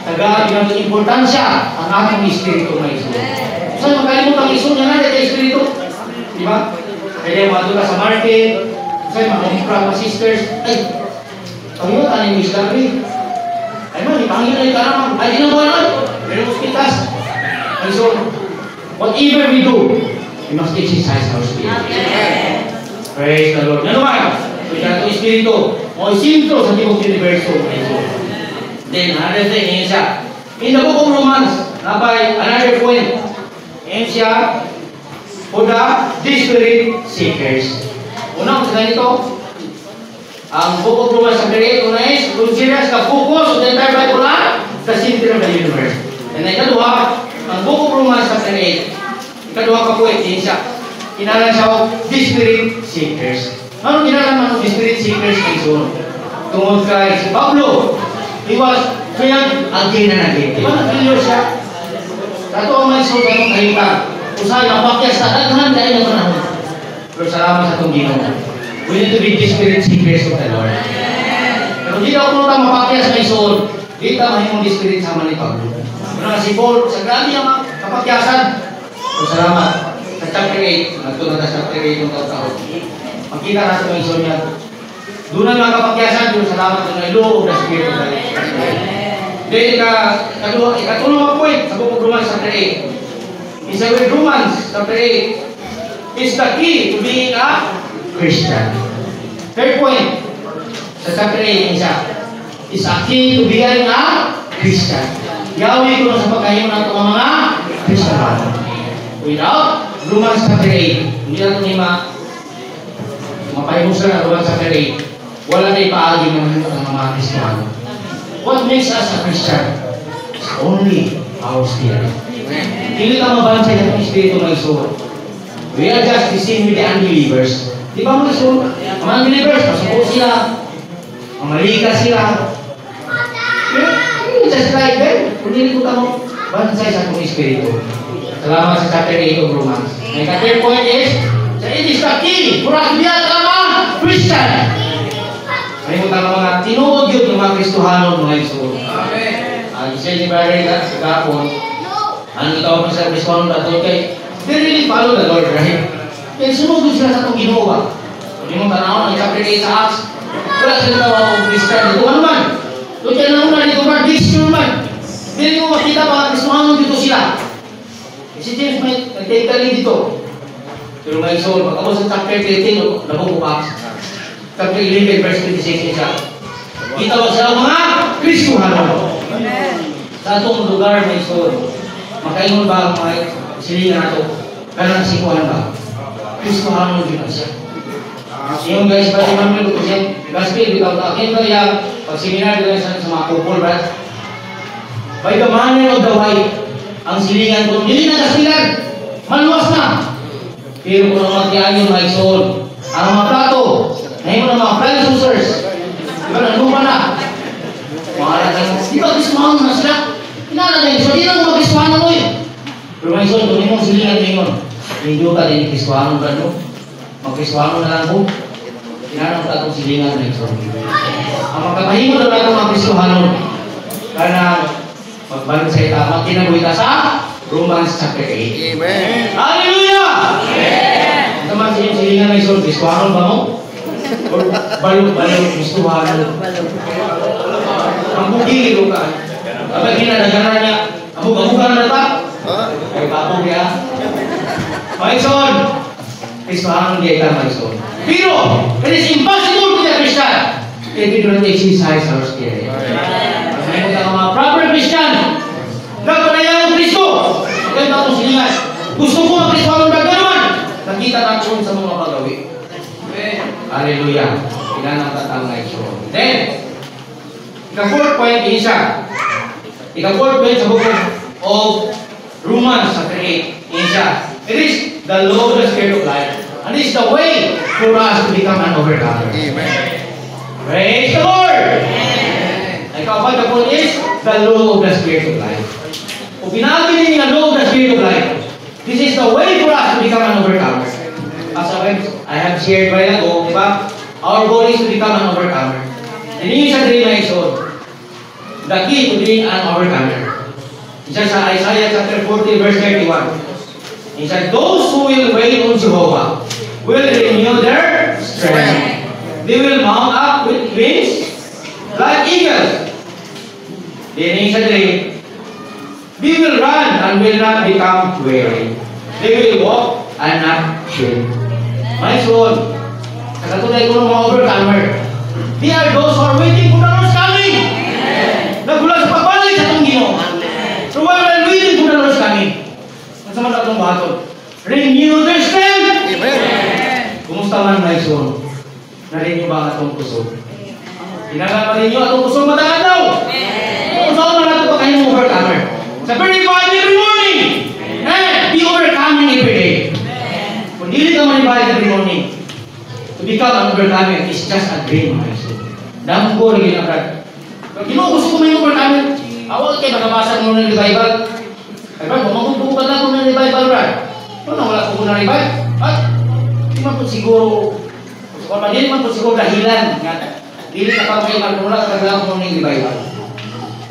Tagagin ang importansya ang ating espiritu may soul. Saan magkalimut ang iso niya na dito espiritu? Diba? Kaya mga doon sa market, Kaya mga sisters, ay, kayo, tanin mo isla rin. Ay man, ipangin na yung karamang. Ay, di na mo yan. Pero hospitas. And so, whatever we do, we must exercise our spirit. Praise the Lord. Ano ba? So, yan itong espiritu. O isinto sa tibok universo. Then, another thing, yun siya. In the book of Romans, nabay, another point. Yun siya, for the desperate seekers. Unang sa ganito, ang book of Romans chapter 8, una is, considers the focus of the entire Bible at the center of the universe. And then, ikaduha, ang book of Romans chapter 8, ikaduha ka po, yun siya. Kinalan siya o desperate seekers. Ano kinalan man o desperate seekers kay Son? Tungod kay si Pablo, he was failed again and again. Di ba na-failure siya? Kato ang may Son ng kahita. Usahay ang pakyas na daghan dahil na panahon. Pero salamat sa itong Ginoo. We need to be desperate seekers of the Lord. Pero di daw kung mapakyas may Son, di ta mahimong desperate sama ni Pablo. Pero kasi Paul, sa grabe ang kapakyasan. Pero salamat. Sa chapter 8, nagtunod na sa chapter 8 ng taon-taon. Makita natin ang Son niya. Doon na mga kapakyasan, pero salamat doon na iloob na Spirit of God. Then, ikatulong ang point sa book of Romans chapter 8. Isa with Romans chapter 8 is the key to being a Christian. Third point sa chapter 8 isa is a key to being a Christian. Yahweh ko sa pagkahimo ng mga Christian. Without Romans chapter 8, hindi natin mapahimos na Romans chapter 8, wala na ipaagi ng mga Kristiyano. What makes us a Christian? It's only our spirit. Hindi ka mabansa yung espiritu ng Iso. We are just the same with the unbelievers. Di ba mga Iso? Mga unbelievers, masuko sila. Mga likas sila. Just like them, hindi ko ka mo bansay sa itong espiritu. Salamat sa chapter 8 of Romans. And the third point is, it is the key for us to be a Christian. May mga mga tinuod yun ng mga Kristohanon mga Iso. Amen. Isa ni Brother sa kapon, ang itaw mo sa Kristohanon na doon kay, they really follow the Lord, right? Kaya sunod sila sa itong Ginoo. Hindi mo tanaw ng chapter 8 sa Acts, wala sila tawag ng Christian. Ito ano man? Doon kaya nauna dito ba? Christian man. Hindi mo makita mga Kristohanon dito sila. Si James may nagtaytali dito. Pero may Iso, pagkamo sa chapter 13, nabubukas. Chapter 11, verse 26 siya. Kita ba sila mga Kristohanon? Sa itong lugar may Iso, makaingon ba ang mga silingan nato? Kaya nasikuhan ba? Kristohanon din na siya. Yung guys, ba naman may luto siya? Gaspil, bitaw ta. Kaya ba yung pag-seminar doon sa mga kupol, ba? By the manner of the white, ang silingan ko, hindi na kasilan. Maluwas na. Pero kung ang magtiyan yung mga Iso, ang mga plato, ngayon ng mga flying saucers, diba nanupa na? Mga alagang, di ba Kristohanon na sila? Kinala na yun, so di lang mga Kristohanon mo yun. Pero mga Iso, doon yung silingan ngayon. Hindi ka din yung Kristohanon ba no? Mga Kristohanon na lang po. Kinala ko itong silingan na Iso. Ang magkakahimo na lang mga Kristohanon. Kaya magbalot sa itama, kinabuhi ka sa Romans chapter 8. Amen. Hallelujah! Amen! Ito man silingan na Iso, Kristohanon ba mo? Balong Kristohanon. Ang bugili ko ka. Kapag ginadaganan niya, ang buga-buga na ba? Ay, papong niya. Maison! Kristohanon niya ita, Maison. Pero, it is impossible to be a Christian if we do not exercise our spirit. May mga proper Christian. Dapat na yan ang Kristo. Kaya na itong silingan. Gusto ko ang Kristohanon na gano'n. Nakita natin sa mga pagawi. Hallelujah. Pinanang tatang na Iso. Then, ika-fourth point isa. Ika-fourth point sa book of Romans chapter 8 isa. It is the law of the Spirit of life. And it is the way for us to become an overcomer. Amen. Praise the Lord! Ika-fourth the point is the law of the Spirit of life. Kung pinagin niyo ang law of the Spirit of life, this is the way for us to become an overcomer. As I have shared by ago, di ba? Our goal is to become an overcomer. And yun sa dream na Iso. The key to being an overcomer. Isa sa Isaiah chapter 40 verse 31. He said, those who will wait on Jehovah will renew their strength. They will mount up with wings like eagles. Then sa diri, they will run and will not become weary. They will walk and not faint. My soul, sa katulad ko ng mga overcomer, they are those who are waiting for the Lord's coming. Nagula sa pagbalik sa itong Ginoo. So while we're waiting for the Lord's coming, ang sama na itong bahatod, renew their strength. Amen. Kumusta man, my soul? Narinig ba ang atong puso? Ginagawa rin nyo atong puso matangan daw. Kung saan na natin pa kayong overcomer. Sa very body every morning. Be overcoming every day. Kung hindi ka manibalik every morning, to become an overcomer is just a dream, my soul. Damgo rin ginagawa. Kung gusto ko may overcomer, awal kayo nakabasa mo ng revival. Revival, kumagugbukan lang mo ng revival, Brad. Ito na, wala ko na revival. At, hindi man po siguro, kung hindi man po siguro dahilan, hindi ka pa kayo wala ka kagawang morning revival.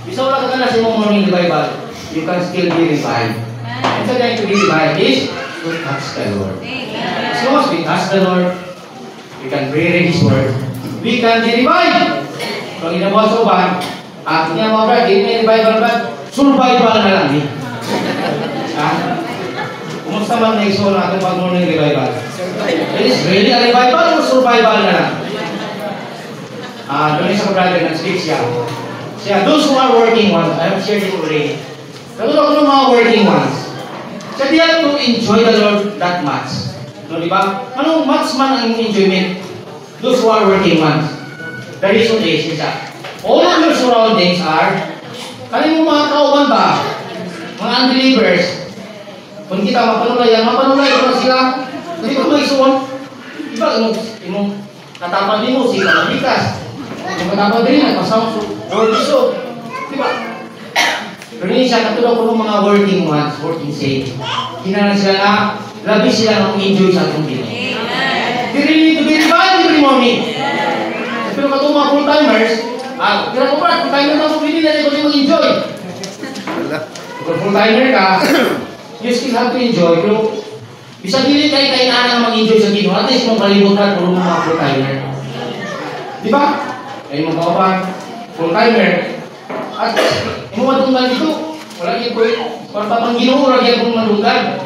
Bisa wala ka na sa mong morning revival, you can still be revived. And so, to be revived is to touch the Lord. As long as we touch the Lord, we can pray His word, we can be revived. Kung inabuha sa uban, at niya mga brad, hindi may revival ba? Survival na lang eh. Kumusta man na iso na ating pag-morning revival? It is really a revival or survival na lang? Doon sa brother nag-speak siya. Those who are working ones, I have shared it already. Katulad ko ng mga working ones. They have to enjoy the Lord that much. No, di ba? Anong much man ang enjoyment? Those who are working ones. The reason is that all of your surroundings are, kanin mo mga kauban ba? Mga unbelievers. Kung kita mapanulay ko sila. Hindi ko may suwan. Diba, imong katapan din mo, sila magikas. Yung katapan din, nagpasama sa workso. Diba? Pero hindi siya katulad ko ng mga working ones, working saints. Hinalan sila na, labi sila ng enjoy sa atong Pinoy. They really need to be revived every morning. Pero katong mga full-timers, kira ko pa, full-timer na mo, hindi na rin ko enjoy. Kung full-timer ka, you still have to enjoy. Pero, bisa dili kayo na mag-enjoy sa Ginoo. At least mong kalimutan kung mga full-timer. Di ba? Ay mga kapan, full-timer. At yung mga tunggal dito, wala yung po kung papang Ginoo, wala yung madunggan.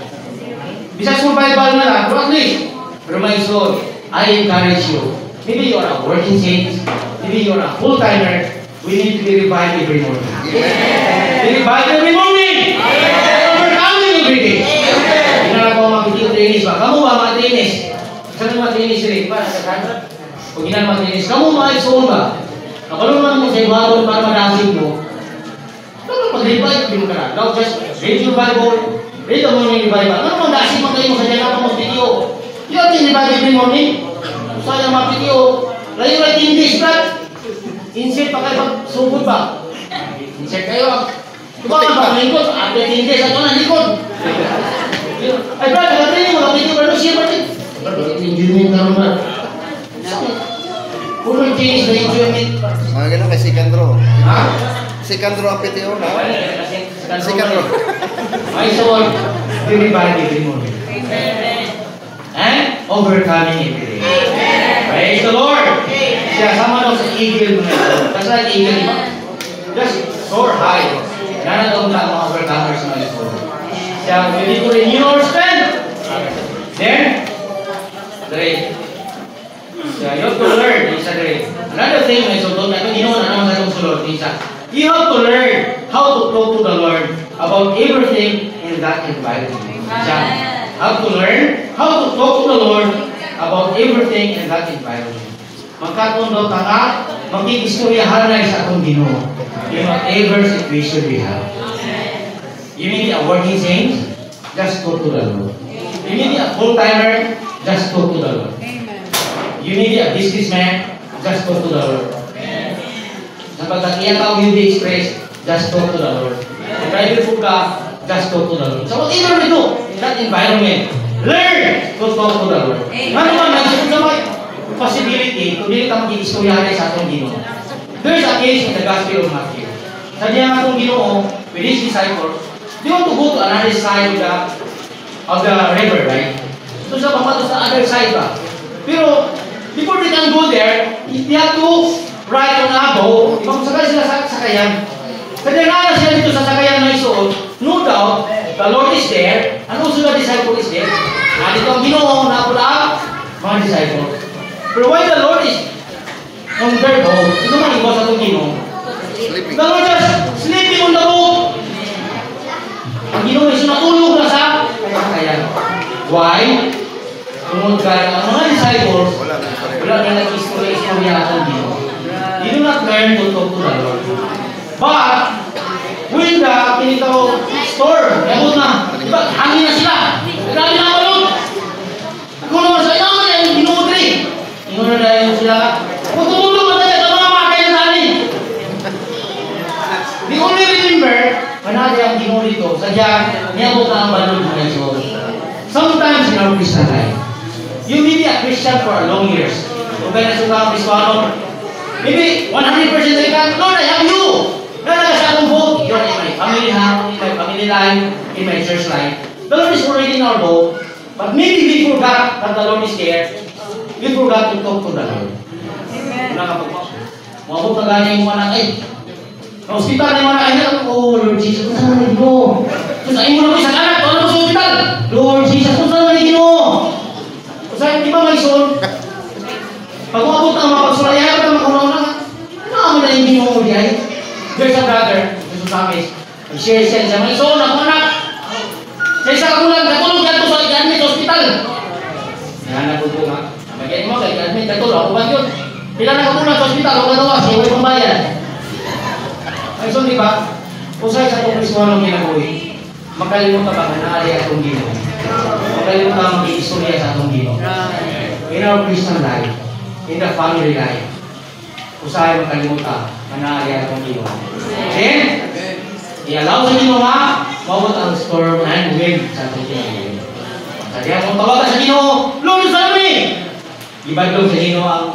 Bisa survival na lang, pero at least, pero my soul, I encourage you. Maybe you are a working saint, maybe you are a full-timer, we need to be revived every morning. Be revived every morning! Overcoming every day! Ginala ko mag-trainis ba? Kamu ba mag-trainis? Saan mo mag-trainis rin? Para sa kanta? Kung ginala mag-trainis, kamu ma-exone ba? Nakalong naman mo sa ibabaw para madasig mo. Ano mag-revive? Hindi mo ka na. Now just read your Bible, read the morning revival. Ano mag-dasig mo kayo mo sa dyan ako mo video? You have to revive every morning. Saya mga video, layo like English, Brad. Insert pa kayo magsugod ba? Insert kayo. Diba nga ba, likod? Update English, ato na, likod. Ay, Brad, nagkatrin mo, video, Brad, share pa rin. Brad, enjoyment na rin, Brad. Puro change na enjoyment. Mga ganun kay Sikandro. Ha? Sikandro ang PTO na. Sikandro. My soul, everybody, every morning. And overcoming every day. Praise the Lord! Siya, sama daw sa eagle mga ito. Kasi like eagle, di ba? Just soar high. Yan ang mga overcomers mga ito. Siya, we need to renew our strength. Then, great. Siya, you have to learn. Isa great. Another thing, may sulod na ito, ginawa na naman sa itong sulod. Isa, you have to learn how to talk to the Lord about everything in that environment. Siya, have to learn how to talk to the Lord about everything in that environment. Magkatundo ka nga, magkikistoryahan na sa atong Ginoo in whatever situation we have. You may be a working saint, just talk to the Lord. You may be a full-timer, just talk to the Lord. You may be a businessman, just talk to the Lord. Sapagkat iyan ka hindi express, just talk to the Lord. Kung private food ka, just talk to the Lord. So whatever we do in that environment, learn to talk to the Lord. Ano man, nagsasabi sa may possibility kung hindi ka mag-iistoryahan sa atong Ginoo. There's a case in the Gospel of Matthew. Sabi nga atong Ginoo, with his disciples, they want to go to another side of the river, right? So sa pamato sa other side ba? Pero, before they can go there, they have to ride on a boat. Ibang sakay sila sa sakayan. Kasi nga sila dito sa sakayan na isuot, no doubt, the Lord is there, and also the disciple is there. Dito ang Ginoo na pula mga disciple. Pero why the Lord is on their boat, ito man iba sa itong Ginoo. Sleeping. The Lord just sleeping on the boat. Ang Ginoo is natulog na sa sakayan. Why? Tungod kaya ang mga disciples, wala na nag-istorya atong Ginoo. They do not learn to talk to the Lord. But, when the pinito storm, yabot na, diba, hangin na sila. Grabe na balon. Kung naman sa inyo, yung binutri. Ingon na dahil sila, kung tumulong na tayo sa mga makay na namin. The only remember, manali ang Ginoo dito, sadya, niyabot na ang balon ng Yesus. Sometimes in our Christian life, you may be a Christian for a long years. Kung kaya nasuka ang Kristwano, maybe 100% ay ka, Lord, I have you. Nalaga sa akong boat, you're in my family house, in my family life, in my church life. The Lord is already in our boat, but maybe we forgot that the Lord is there. We forgot to talk to the Lord. Amen. Mabot na ganyan yung mga anak, sa hospital na yung mga anak, oh Lord Jesus, kung saan naman mo? Kung saan mo na ko isang anak, kung ano sa hospital? Lord Jesus, kung saan naman mo? Kung saan, di ba may son? Pag umabot na mga pagsulayan, pag makunaw na, ano na yung Ginoo diyan? There's a brother, Jesus Amis, i-share siya may son, ako anak. Sa isa kabulan, katulog yan to sa i-admit sa hospital. Nahanap ko po nga. Magiging mo, sa i-admit, katulog, ako ba yun? Pila na kabulan sa hospital, ako gagawa, siya huwag pang bayan. May son, di ba? Kung sa isa itong Kristwano ginagawi, makalimutan ka na naali atong Ginoo. Makalimutan ka mag-iistorya sa atong Ginoo. In our Christian life, in the family life, usahay makalimutan na naali atong Ginoo. Then, i-allow sa Ginoo nga, mawat ang storm and wind sa atong Ginoo. Kaya kung tawagan sa Ginoo, Lord, sa amin! Ibadlong sa Ginoo ang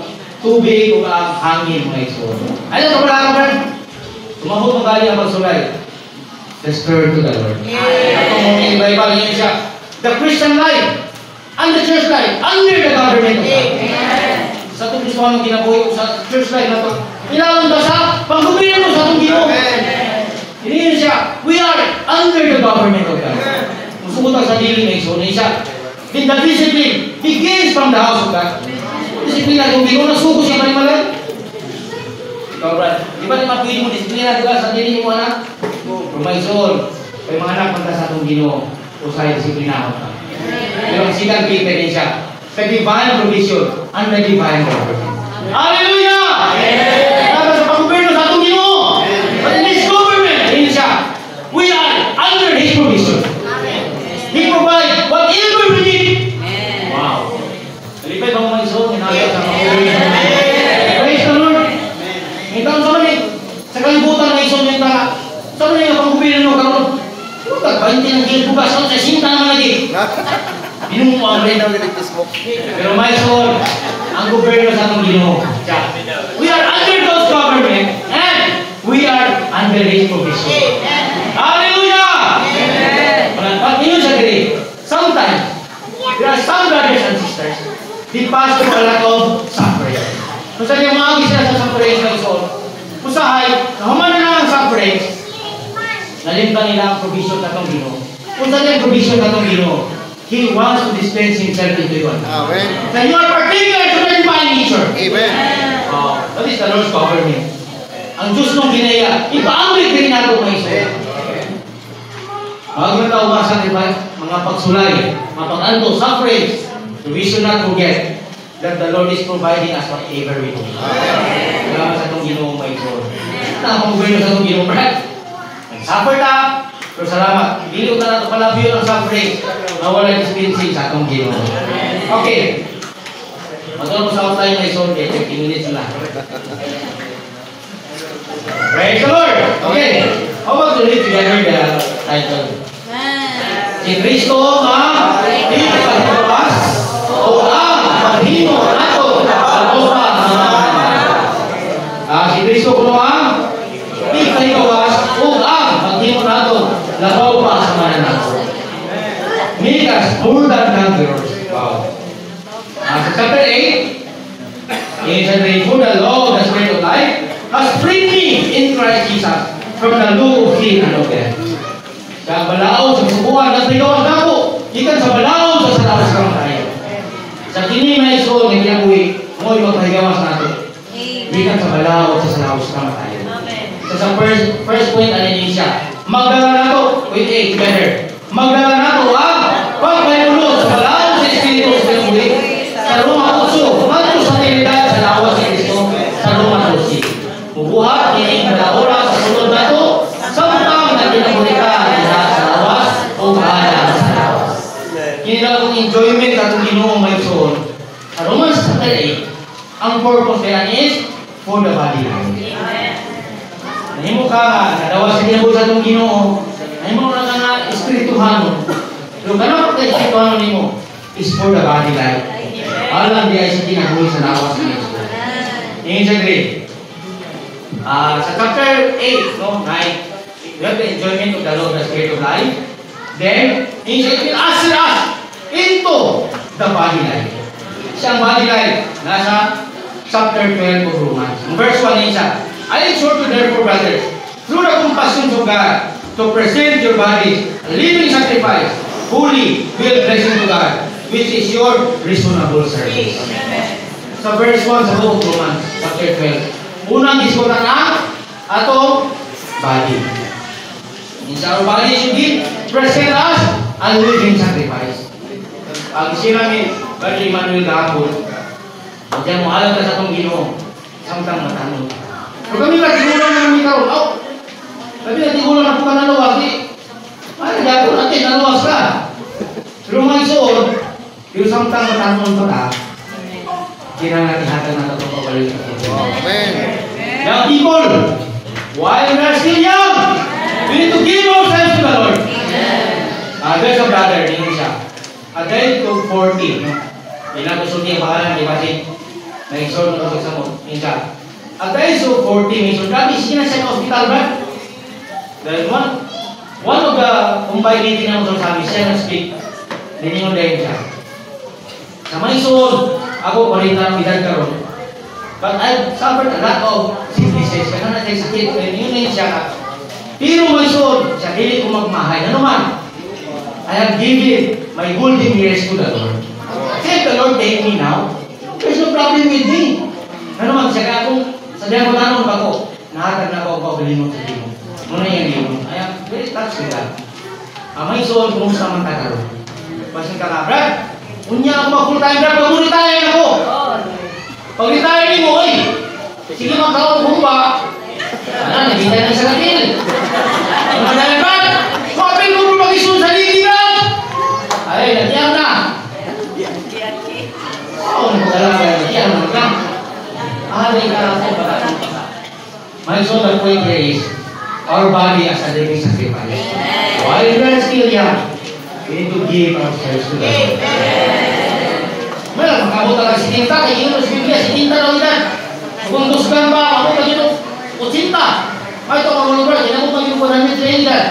tubig o ang hangin mga iso. Ayun, kapala ka ba? Tumahot ang gali ang magsulay. Let's turn to the Lord. Atong mga Bible niya siya. The Christian life and the church life under the government of God. Sa itong Kristwano ginabuhi sa church life na ito, ilalong ba sa pag-gobyerno sa itong Ginoo? Hindi siya, we are under the government of God. Musukutan sa dili may iso, siya. Then the discipline begins from the house of God. Discipline na itong Ginoo, nasuko siya malimalay. Ikaw, Brad, di ba naman pwede mo disiplina diba sa dili mo anak? Kung may soul, may mga anak punta sa itong Ginoo, usay disiplina ka. Pero ang sigang people din siya. The divine provision and the divine government. Hallelujah! Para sa pag-gobyerno sa itong Ginoo. But in His government, din siya. We are under His provision. He provides whatever we need. Wow. Nalipay ba mga iso? Hinagay sa pag-gobyerno. Praise the Lord. Ito ang sama niya. Sa kalibutan na iso niya tanga. Sama niya ang pag-gobyerno karon. Ano ka? 20 ng gilbugas. Sa sinta naman lagi. Binungo ang rin. Pero may soul, ang gobyerno sa itong Ginoo. We are under God's government and we are under His provision. Hallelujah! Pag ninyo siya diri, sometimes, there are some brothers and sisters, they pass through a lot of suffering. Kung saan yung mga sila sa suffering ng soul, usahay, nahuman na lang ang suffering, nalimtan nila ang provision na itong Ginoo. Kung saan yung provision na itong Ginoo, He wants to dispense Himself into you. Amen. So you are particular to the divine nature. Amen. That is the Lord's government. Ang Diyos nung ginaya, ipaambit din nato mga iso. Huwag na tao sa mga pagsulay, mga pag-anto, suffering. So we should not forget that the Lord is providing us whatever we need. Salamat sa itong Ginoo mga iso. Tapos gawin sa itong Ginoo, Brad. Nag-suffer na, pero salamat. Hindi ko na ito palabyo ng suffering na wala dispensing sa itong Ginoo. Okay. Matulog sa outline na iso, 15 minutes lang. Praise the Lord! Okay. How about to read together the title? Si Kristo nga di pagkakas o ang paghimo nato si Kristo ko nga di pagkakas o ang paghimo nato labaw pa sa mga nato. Make us more than conquerors. Wow. Sa chapter 8, He said, for the law of the Spirit of life has freed me in Christ Jesus from the law of sin and of death. Sa balaod, sa subuhan, at ligawan na po. Ikan sa balaod, sa salawas ka tayo. Sa kini may soul, may kinabuhi, mo'y magpahigawas natin. Ikan sa balaod, sa salawas ka tayo. So sa first point, alinin siya. Magdala na to, with A, together. Magdala na to, pagpahimulo sa balaod, sa Espiritu, sa kinabuhi. Sa Roma 8, manto sa tinidad, sa lawas ni Cristo, sa Roma 12. Bubuhat, ini kadahura sa sunod na to, samtang na kinabuhita, sa lawas, o bahala sa lawas. Kini lang kong enjoyment at Ginoong may soul. Sa Romans 8, ang purpose yan is for the body life. Nahimo ka nga, nadawa sa kinabuhi sa itong Ginoo, nahimo na nga espirituhano. Pero ganun ka espirituhano nimo is for the body life. Alam di ay sa kinabuhi sa lawas ng Yesu. Yung agree. Sa chapter 8, no, 9, we have the enjoyment of the law of the Spirit of life. Then, he will usher us into the body life. Siyang body life, nasa chapter 12 of Romans. Verse 1 din siya. I exhort you therefore, brothers, through the compassion of God, to present your bodies a living sacrifice, holy, will pleasing to God, which is your reasonable service. Sa verse 1 sa book of Romans, chapter 12, unang diskutan ang atong body. In our body should be present as a living sacrifice. Pag sinabi, Brother Emmanuel Gahapon, diyan mo alam ka sa itong Ginoo, samtang matanong. Kung kami natigulang na kami karoon, kami natigulang na po ka naluwas, ay, Gahapon natin, naluwas ka. Pero may soon, yung samtang matanong pa ka, kinangatihatan na itong pabalik sa Ginoo. Amen. Young people, while we are still young, we need to give ourselves to the Lord. There's a brother, hindi siya. Agay to 40. Ilang gusto niya pangalan, di ba si? Nag-exhort ko sa mo. Minsan. Agay to 40. Minsan. Grabe, siya na siya sa hospital, ba? Dahil one of the kumbay meeting na mo sa amin, siya na-speak. Diningon dahil siya. Sa may soon, ako palita ng edad karon. But I've suffered a lot of sicknesses. Kaya na tayo sakit. Kaya yun siya ka. Pero may soon, siya hindi ko magmahay. Ano man? I have given my golden years to the Lord. If the Lord take me now, there's no problem with me. Ano man, siya kung sabihan ko tanong ako, nahatag na ako pabalik mo sa Dimo. Muna yan yun. I am very touched with that. May soon, kumusta man tagaro. Pasin ka ka, Brad, unya ako mag-full time, Brad, pag-retire ako. Pag-retire mo, sige magkakaw kung ba? Nagintay na sa kapil. Ano na yan, Brad? Kapil mo po mag-isun sa ligi, Brad! Ay, nagyan na. Oo, nagdala ka, nagyan mo ka. Ahalay ka lang sa balatang ka. My soul, the point here is, our body as a living sacrifice. While we are still young, we need to give ourselves to the Lord. Well, makabuta ka si Tinta, kaya yun sa Biblia, si Tinta daw yan. Kung tusgan ba, ako pag yun, Utsinta. Ay, ito mga mga hindi na mo pag yun po namin sa Ingan.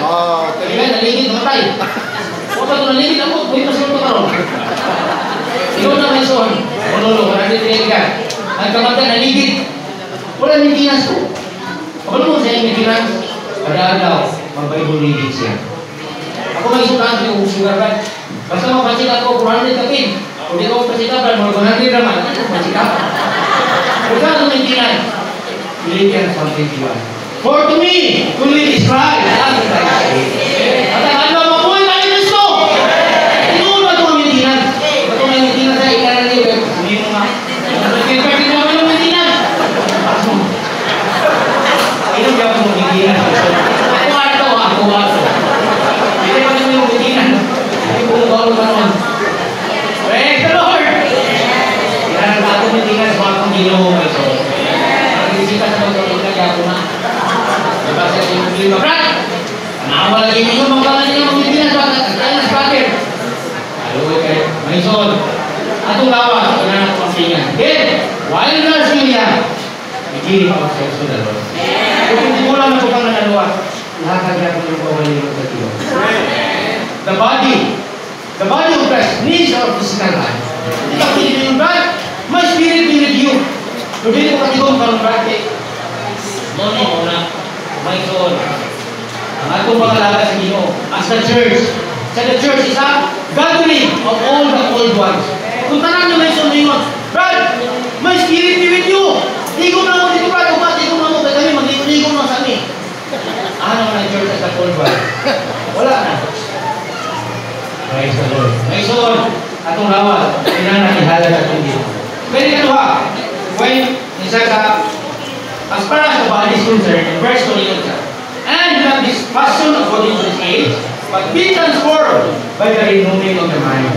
Kaya naligid, namatay. Huwag pa ito naligid ako, huwag pa ito karoon. Ikaw na may son, manulo, namin sa Ingan. Nagkamatay, naligid. Wala maintenance ko. Kapag mo sa maintenance, padaan daw, magbaybuligid siya. Ako may sukaan siya, sugar ba? Basta mapasit ako, 400 kapin. Kung di ko pasikapan, mga 100 naman, ano pasikapan? Kung saan ang maintenance? Philippians 1:21. For to me, to live is Christ. At ang ano, mabuhay tayo Kristo! Ito ba ito ang maintenance? Ito may maintenance sa ikalan niyo. Sabihin mo nga. Kaya naman yung maintenance. Ito ba ang maintenance? Ako ato, ako ato. Hindi ba naman yung maintenance? Hindi ko nagawal ka naman. Praise the Lord! Yan ang ato maintenance, mga kong Ginoo may so. Nagisita sa pagkakas na kaya ko na. Diba sa yung lima, Brad? Nakawala kayo nyo, magkakas nyo, mag-maintenance ba? Kaya na squatter. Halo kayo, may son. Atong lawas, kailangan ko ang pingan. Then, while we are still young, we give ourselves to the Lord. Kung hindi mo lang ako pang nanaluwas, lahat agad ko yung pawali mo sa Diyos. The body of Christ needs our physical life. Hindi ka pinili yung God, my spirit will with you. Dili ko katigong karon practice. Muna muna. My God. Ang atong mga laga sa Ginoo as the church. Sa the church is a gathering of all the old ones. Kung tanan nyo may sunod, Brad, may spirit with you. Ligo na mo dito, Brad. Upat, ligo na mo. Kaya kami, magligo na sa amin. Ano na church as the old ones? Wala na. Praise the Lord. May sunod. Atong rawat. Pinanakihala na itong dito. Pwede ka tuha. When, isa sa, as far as the body is concerned, in verse 28, and you have this passion according to this age, but be transformed by the renewing of the mind,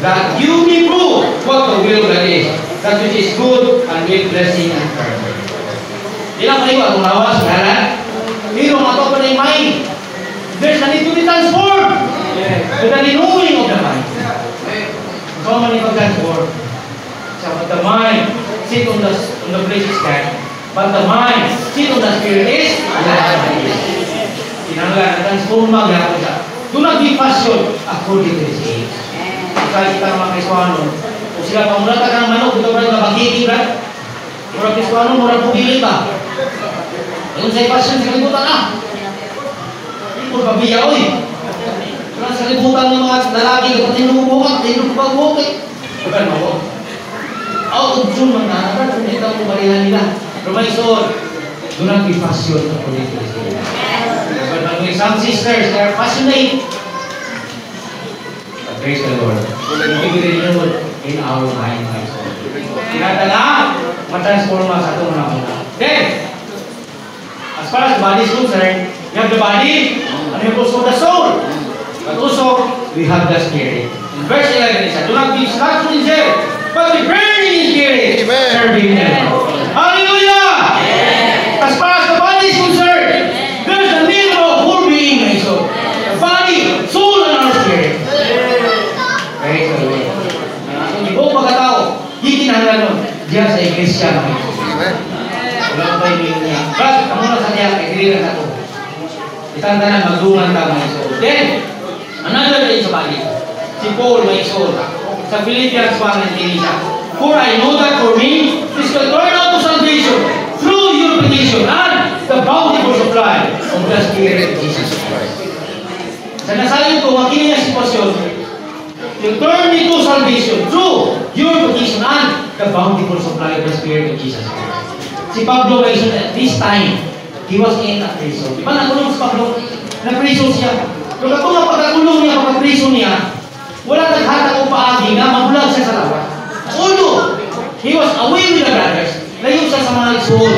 that you may prove what the will of God is, that which is good and with blessing and perfect. Di lang kayo atong lawas, ngalan. Pero mato pa na yung mind. There's a need to be transformed by the renewing of the mind. So, many pag-transform. But the mind sit on the place is God. But the mind sit on the spirit is tinanggal transform magyapon siya. Do not be passion according to this age. Kahit kita mga Kristohanon, kung sila pamulata ka ng manok, ito ba yung nabagiging, Brad? Mura Kristohanon, mura pumili ka. Kung sa'yo passion, sa kalibutan, hindi ko pabiya, oy. Kung sa kalibutan ng mga lalaki, kapag tinumubukat, tinumubukat, bukan mo. Out of June, mga anak, kung ito ang barihan nila. Romaisor, do not be passion according to this age. But when some sisters, they are passionate. But praise the Lord. We will renew in our mind, my soul. Tinatala, matransforma sa itong mga muna. Then, as far as the body is concerned, we have the body, and we have also the soul. But also, we have the spirit. In verse 11, it says, do not be slothful in zeal, but be burning in spirit, serving them. Hallelujah! As far as the body is concerned, there's a need of a whole being, my soul. The body, soul, and our spirit. Praise the Lord. Ang ibang pagkatao, hikinahanglan nun, diyan sa iglesia, my soul. Wala pa yung niya. But, kamu na sa niya, kay kirilan ako. Itantanan, magdungan ka, my soul. Then, another day sa body. Si Paul, my soul. Sa Philippians 1:19 siya. For I know that for me, this will turn out to salvation through your petition and the bountiful supply of the Spirit of Jesus Christ. Sa nasayon ko, makini niya sitwasyon, will turn me to salvation through your petition and the bountiful supply of the Spirit of Jesus Christ. Si Pablo, at this time, he was in a prison. Diba nakulong si Pablo? Na-prison siya. Kung ako nga pagkakulong niya, pagka-prison niya, wala naghatag o paagi na mabulag siya sa lawa. Although, he was away with the brothers, layo siya sa mga igsoon.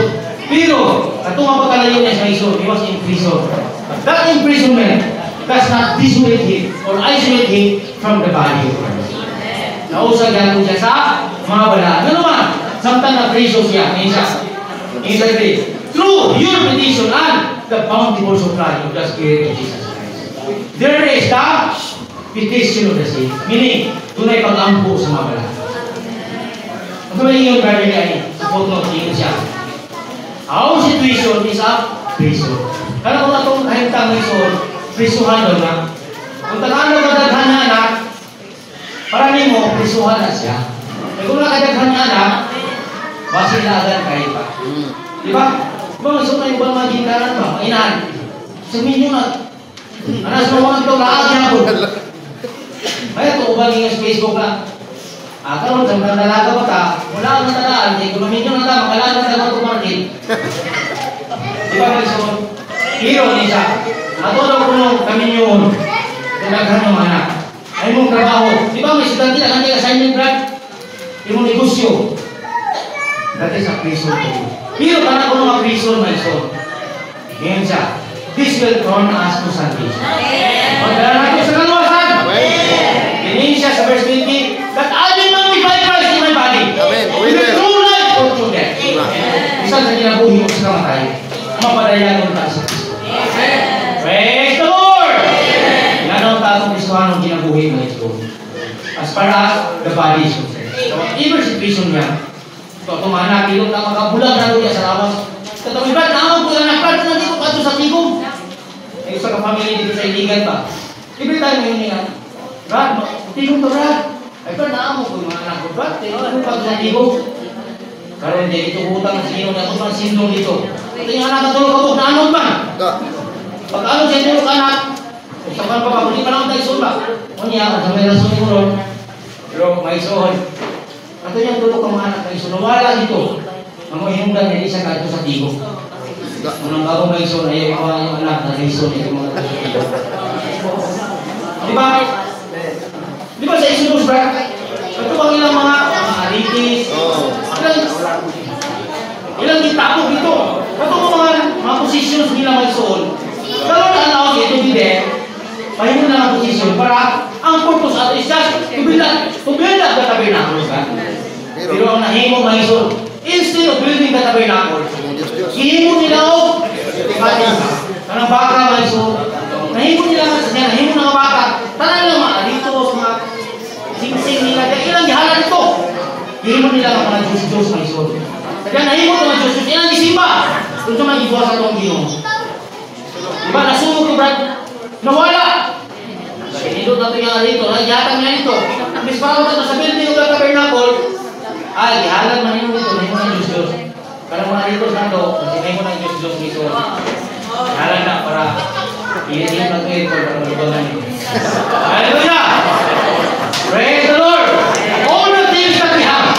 Pero, katong nga pagkalayo niya sa igsoon, he was in prison. But that imprisonment does not dissuade him or isolate him from the body of Christ. Nausag yan siya sa mga bala. Ano naman? Samtang na-prison siya, ngayon siya. Ngayon siya, through your petition and the bountiful supply of the Spirit of Jesus Christ. There is the petition of the saints. Meaning, tunay pag-ampo sa mga bala. Ito ba yung brother niya sa footnote, tingin siya. Our situation is a prison. Kaya kung itong kahintang prison, prisuhan daw na. Kung tagaan daw kadaghan na anak, parang mo, prisuhan na siya. E kung nakadaghan na anak, basin na agad kahit pa. Diba? Diba, gusto na yung bang magigkaran ba? Mainan. Sabihin nyo na. Anas mo mga ito, laagyan ako. Kaya ito, ubagin sa Facebook na. Karoon sa mga dalaga pa ta, wala ang natalaan, hindi ko namin yung nata, makalaan na tayo kumarkin. Di ba kayo so? Hero ni siya. Matulog ko nung kami yun. Tinaghan yung anak. Ay mong trabaho. Di ba may sitang kita kanya assignment, Brad? Yung negosyo. Dati sa prison ko. Pero para ko nung prison, my son. Ngayon siya. This will turn us to salvation. Magdala natin sa kaluwasan. Tingin siya sa verse 20, that I will magnify Christ in my body. With the true life or true death. Isang sa kinabuhi mo sa kamatay, mapadayan mo tayo sa Kristo. Praise the Lord! Inanaw tayo ng Kristohanong kinabuhi mo ito. As far as the body is concerned. So, whatever situation niya, ito, tumahanap, ilong na makabulag na niya sa lawas. Katawin, Brad, naamang ko lang na, Brad, nandito ka ito sa tigong. Ay, isa ka family dito sa iligan pa. Every time mo yun niya, Brad, tigong to, Brad. Ay, Brad, naamang ko yung mga anak ko, Brad, ano pa ito sa tigong? Karon di ito utang sa inyo na utang sino dito. Ito yung anak katulog kabog na anod man. Pag anod sa inyo anak, usapan pa pa, hindi pa lang tayo sumba. Kunya, sa may rason mo ron. Pero may sohon. Ato yung tulog ang mga anak tayo sumba. Wala dito. Ang mga hinungdan niya isa ka ito sa tigo. Unang bago may sohon, ayaw yung anak na reason ito mga tigo. Di ba? Di ba sa isunod, bro? Ito ang ilang mga aritis. Ilang ditapog dito. Ito ang mga positions nila may soul. Pero na-allow ito bide, pahingon na ang posisyon para ang purpose ato is just to build up the tabernacle. Pero ang nahimo may soul, instead of building the tabernacle, hihimo nila o kanang baka may soul. Nahimo nila sa niya, nahimo ng baka. Tanan lang mga dito sa mga sing-sing nila. Ilang gihala dito. Hihimo nila ang mga Diyos-Diyos may soul. Kaya nahimo ng mga Diyos-Diyos. Ilang gisimba. Kung sa mga ibuwa sa itong Ginoo. Diba? Nasunog ko, Brad. Nawala. Sinidot natin nga rito. Nagyatang nga rito. Bis pa ako sa building ng tabernacle. Ay, gihalan man yun dito. Nahimo ng Diyos-Diyos. Karang mga rito sa ito, kasi nahimo ng Diyos-Diyos dito. Gihalan na para iyan na ito para malubangan nito. Hallelujah! Praise the Lord! All the things that we have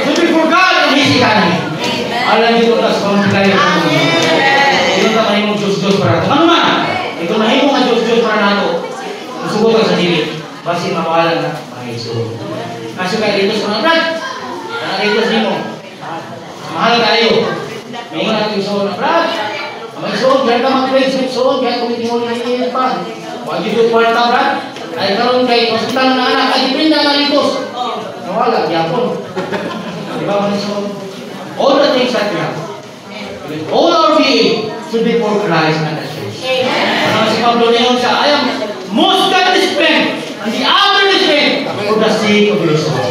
to be for God and His economy. Alam niyo ito sa mga kayo sa mga. Ito na kayo mong Diyos-Diyos para ito. Ano man? Ito na kayo mga Diyos-Diyos para nato. Susugot ka sa dili. Basi mawalan na mga Iso. Kasi kaya rito sa mga brad. Kaya rito sa mo. Mahal kayo. May nga natin Iso na brad. May Iso, kaya ka mag-grade sa Iso. Kaya kumitingol na iyan pa. Huwag dito kwarta brad. Ay karoon kay hospital na anak. Ay dipinda na rito. Nawala, yapon. Diba mga Iso? All the things that we have, all our being should be for Christ and the church. Ano si Pablo ngayon siya, I am most God is spent, and the other is spent for the sake of your soul.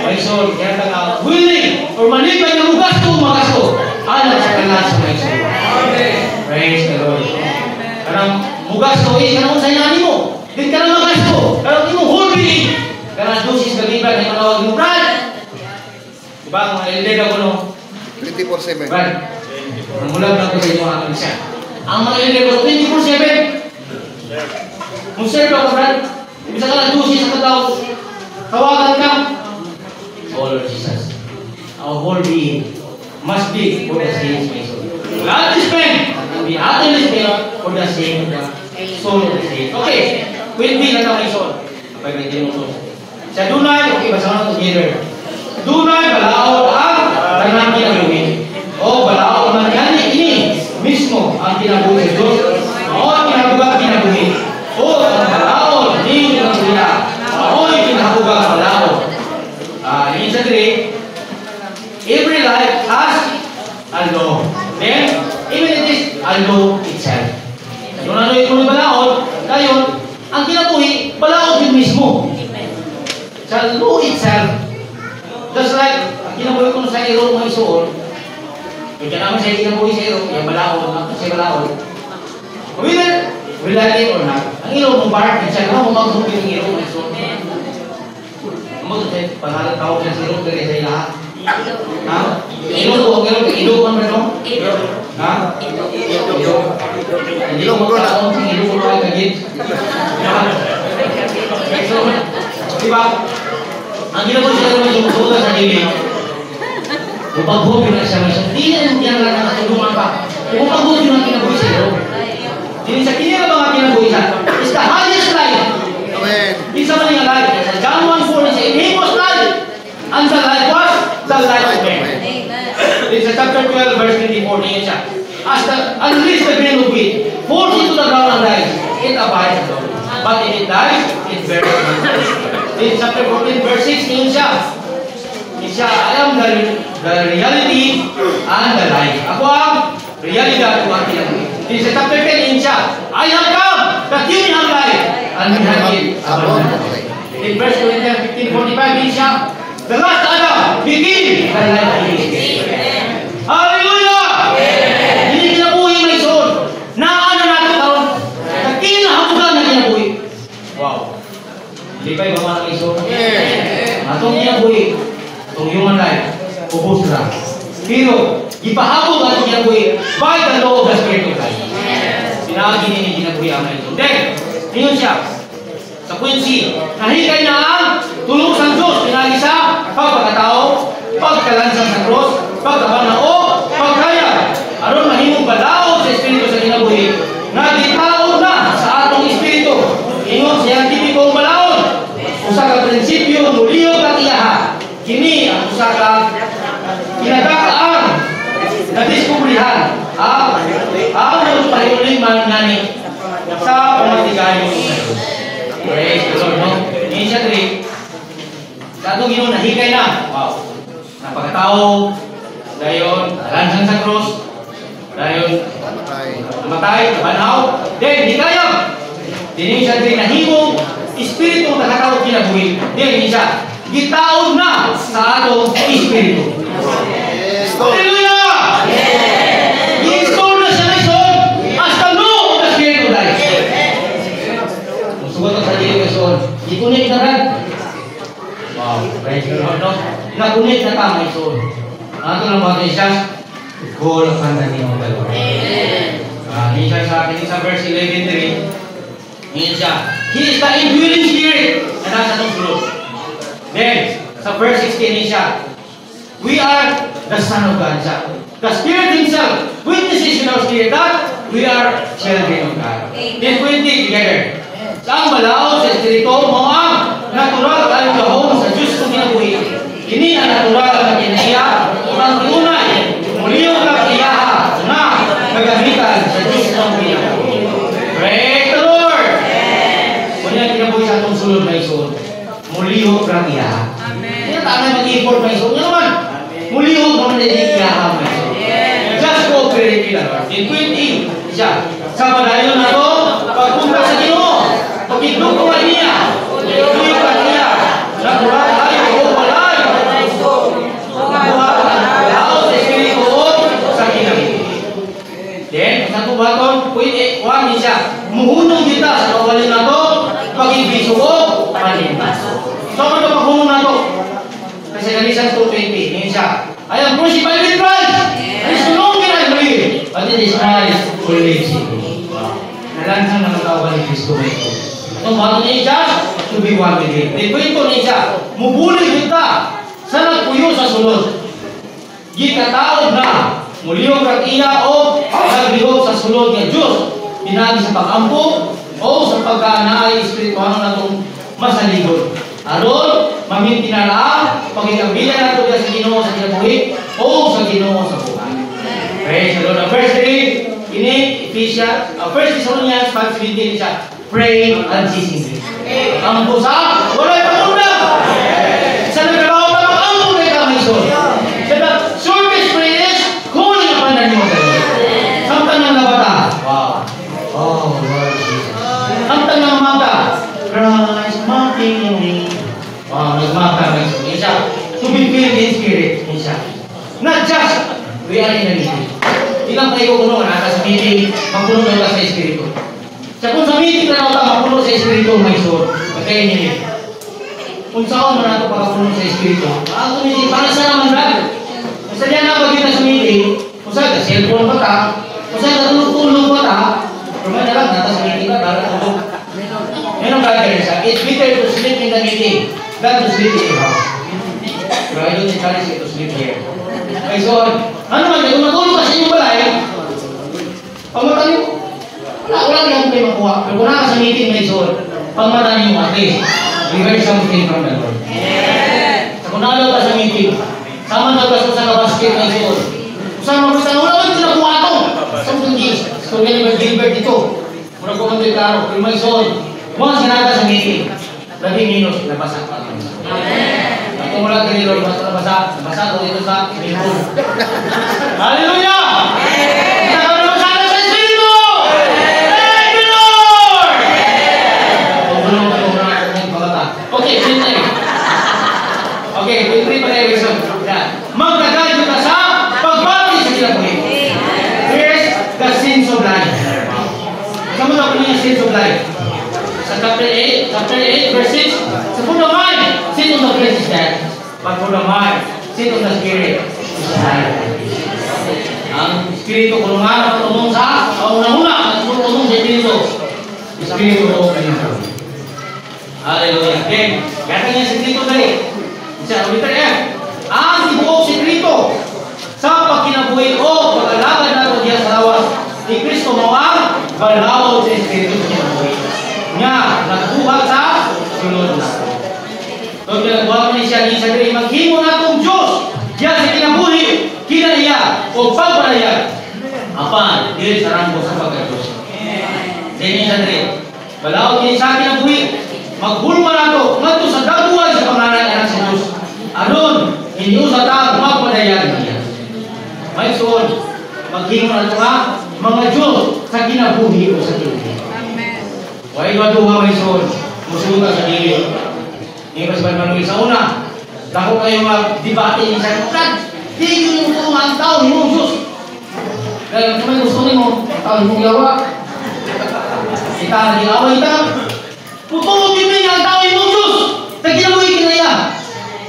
My soul, kaya ka nga willing or malibay na magasto, alam sa kalas sa my soul. Praise the Lord. Karang mugasto is, karang sa inani mo, din ka na magasto, karang imong whole being, karang dosis kaliban na manawag mo, Brad. Diba, mga elder ako no? 24/7. Brad, namulag na ko sa inyo ang isa. Ang mga elder ko, 24/7. Kung sir ka, Brad, ibig ka lang dosis sa kataw, tawagan ka. Oh Lord Jesus, our whole being must be for the sake of my soul. God is spent, and the other is spent for the sake of the soul of the sake. Okay, will be na my soul. Kapag may tinutong. Sa dunay, okay, basa na together. Dunay balaod ang tanang kinabuhi. O balaod man yan ini mismo ang kinabuhi sa Diyos. O kinabuhi kinabuhi. O ang balaod hindi kinabuhi. O kinabuhi balaod. In sa 3, every life has a law. Then, even it is a law itself. Yung ano yung balaod, ngayon, ang kinabuhi, balaod yun mismo. Sa law itself, just like, kinabuhi ko sa iro mga isuon, kung dyan naman siya kinabuhi sa iro, yung balaod, sa balaod, whether we like it or not, ang iro mong bar, siya naman mong magsubi ng iro mga isuon. Magsubi, pangalan tawag na sa iro, kaya sa ilaha. Ha? Iro ko, iro ko man no? Ha? Iro ko na akong iro ko ay kagit. So, diba? Ang ginagawa siya naman yung susunod sa dili. Kung pag-hobi na siya, hindi na yung kinalang na katulungan pa. Kung pag-hobi na kinabuhi siya, hindi sa kinira ba nga kinabuhi siya? It's the highest life. Amen. Isa man yung life. Sa John 1:4, in Him was life. And the life was the life of man. It's a chapter 12, verse 24, niya siya. As the unleashed the grain of wheat, falls into the ground and dies, it abides alone. But if it dies, it bears much fruit. In chapter 14, verse 6, yun siya. I am the reality and the life. Ako ang realidad ko ang kinabuhi. In chapter 10, yun siya. I have come that you may have life and may have it abundantly. In verse 15:45, yun siya. The last Adam became the life of his day. Hallelujah! Hindi kinabuhi may soul. Naano natin karon? Kinahabugan na kinabuhi. Wow. Hindi pa yung mga may soul. Atong kinabuhi, itong human life, ubos na. Pero, ipahabog ang ginabuhi by the law of the Spirit of God. Pinagi niya yung ginabuhi ang ito. Then, ngayon siya, sa Quincy, nahikay na ang tulong sa Diyos, pinagi sa pagpagkatao, pagkalansang sa cross, pagkabanao, pagkaya. Aron mahimong balaod sa Espiritu sa ginabuhi, na gitaod na sa atong Espiritu. Ingon siyang tipikong balaod. Usa ka prinsipyo, muliyog at iyaha. Kini ang usa ka kinagakaan na diskubrihan ang pahiuling manani sa pamatigayon sa Diyos. Praise the Lord, no? Ngayon siya, sa itong Ginoo, nahikay na. Wow. Napagkatao, dayon, lansang sa cross, dayon, namatay, banaw, then, hikayang. Dinig siya, nahimong Espiritu ng nakatawag kinabuhi. Then, siya, gitaod na sa atong Espiritu. Hallelujah! Install na siya na ison as the law of the Spirit of life. Sugot ang sarili ko ison. Ikunik na rin. Wow, praise the Lord, no? Nakunik na tama ison. Ano lang ba ito siya? Goal of Pandani of the Lord. Hindi siya sa akin sa verse 11:3. Hindi siya. He is the indwelling Spirit na nasa itong group. Then, sa verse 16 niya siya. We are the Son of God. The Spirit Himself witnesses in our spirit that we are children of God. Then 20 together. Sa ang balaod sa Espiritu mo ang natural at gahom sa Diyos kong ginabuhi. Kini ang natural na kinaiya ang tunay muliyong na iyaha na magamitan sa Diyos kong ginabuhi. Praise the Lord! Kanya ginabuhi sa itong sulod na isun. Muliyong na iyaha. Kaya tayo mag-import na isun. Yan naman. Mulihog naman na iyaha mo ito. Just cooperate with the Lord. In 20, siya. Sa padayon na ito, pagpunta sa Ginoo, pag-iglog ko niya, pag-iglog ka niya, nakuha tayo, walay, nakuha tayo sa Espiritu sa kinabuhi. Then, sa tubaton, pwede, kuha niya siya, muhunong kita sa kawalin na ito, pag-ibiso ko, panintas. So, ano ito pag-hunong na ito? Kasi Galatians 2:20, ngayon siya, I am crucified with Christ. And it's no longer I believe, but it is Christ who lives in me. Nalansang na magkawa ni Kristo ba ito? Itong bato niya siya, to be one with Him. Then kwento niya siya, mubuli kita sa nagpuyo sa sulod. Gikataod na, muliyong kag-iya o naglihog sa sulod ng Diyos. Pinagi sa pag-ampo o sa pagkaanaay espiritual na itong masaligod. Aron, maminti na lang, pagkikabilan nato sa Ginoo sa kinabuhi o sa Ginoo sa buhay. Praise the Lord. Verse 3, ini Ephesians, 1 Thessalonians 5:17 siya, pray unceasingly. Ang busa, walay pagpunta. Sa nagtrabaho pa ang muna kamay so. Sa the shortest prayer is, calling upon the name of the Lord. Samtang ng nabata. Wow. Oh, Lord Jesus. Samtang ng mata. Christ, mounting in me. Nagmaka ng siya. To be filled in spirit. Siya. Not just, we are in a meeting. Ilang tayo kuno na sa meeting, magpuno na sa Espiritu. Sa kung sa meeting na natin, magpuno sa Espiritu, may sur. Magkaya niya. Kung saan man natin pagkapuno sa Espiritu. Ang meeting, para sa naman na. Kasi diyan na pag sa meeting, kung saan ka cellphone pa ta, kung saan ka tulog-tulog pa ta, pero may nalang natin sa meeting ka, para tulog. Yan ang kagawin siya. It's better to sleep in the meeting than to sleep in the house. Pero I don't encourage you to sleep here. Okay, so, ano man, kung matulog ka sa inyong balay, pag matali mo, wala yung kayo makuha. Pero kung naka sa meeting may soul, pag matali mo, at least, we heard something from the Lord. So, kung nakalaw ka sa meeting, sama na ka sa kabasket may soul. Kung saan mo gusto, wala ba ito nakuha ito? Something is, so Gilbert ito. Muna ko kang klaro, pero may soul. Mga sinata sa meeting, 30 minutes, nabasa ka. At kung wala ka nilo, nabasa ko dito sa Bibol. Hallelujah! Naka nabasa na sa Espiritu! Thank you, Lord! Okay, sintay. Okay, pwede pa kayo reason. Magkagad ka sa pagbati sa kinabuhi. Here's the sins of life. Kamu na po niya sins of life. Sa chapter 8, verse 6, sa for the mind, sin of the flesh is death, but for the mind, sin of the spirit is life. Espiritu kung nga patunong sa una-una at patunong sa Espiritu. Espiritu o kanyang. Hallelujah. Okay. Kaya niya si Espiritu dali. Isa, ulitin niya. Ang tibuok si Espiritu sa pagkinabuhi o pag-alagad nato diya sa lawas ni Kristo mawang balaw sa Espiritu sa kinabuhi. Nga, nagbuhat sa sunod na. So, pinagbuhat niya siya ni isa dali. Maghimo na itong Diyos diya sa kinabuhi, kinaiya o pagpalaya. Apan, dili sa ranggo sa pagka-Diyos. Dili sa dali. Balaw din sa kinabuhi. Maghulma na ito, ngadto sa dabuhay sa pangalan anak sa Diyos. Anon, inyo sa tao, magpadayan niya. May suon, maghimo na ito nga, mga Diyos sa kinabuhi o sa kinabuhi. Huwag maduha may suon, musuga sa dili. Ngayon mas manuwi sa una, dako kayo mag-debate niya sa kutad. Di yun yung ang tao, yung Diyos. Kaya kung may gusto mo, tao yung gawa. Kita nag-away ka. Putulog yun ang tao yung Diyos. Tagkinabuhi kinaya.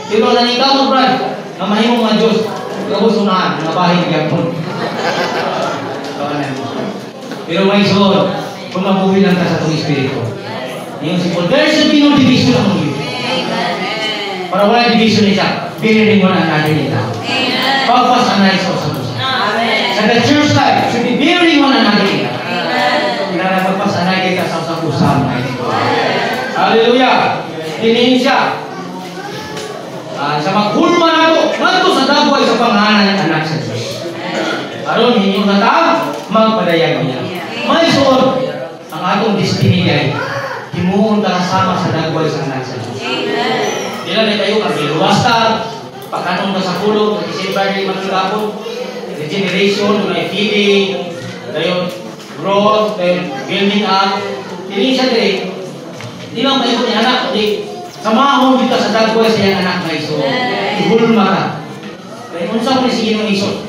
Pero nanikaw mo, Brad, na mahimong mga Diyos. Kagusto na, nabahin ka po. Pero may soon, kung mabuhi lang ka sa itong Espiritu. Yung si Paul, there should be no division among you. Para wala division niya, binirin mo na natin nila. Pagpasanay sa usapusan. Sa the church life, should be bearing one another. Kailangan magpasanay kita sa usapusan. Hallelujah! Tinihin siya. Sa maghulma na ito, nandito sa dabuhay sa pangalan ng anak sa Diyos. Aron, hindi mo natang magpadayag niya. May soon, ang atong destiny ay himuhon ka kasama sa dabuhay sa anak sa Diyos. Dila na tayo kang biluwasta, pagkanong ka sa kulog, December di magkakapon, regeneration, may feeding, tayo growth, tayo building up. Hindi siya dire, hindi lang tayo niya anak, kundi samahon kita sa dagway sa iyang anak na iso. Ihulma ka. Kaya kung saan mo sige ng iso,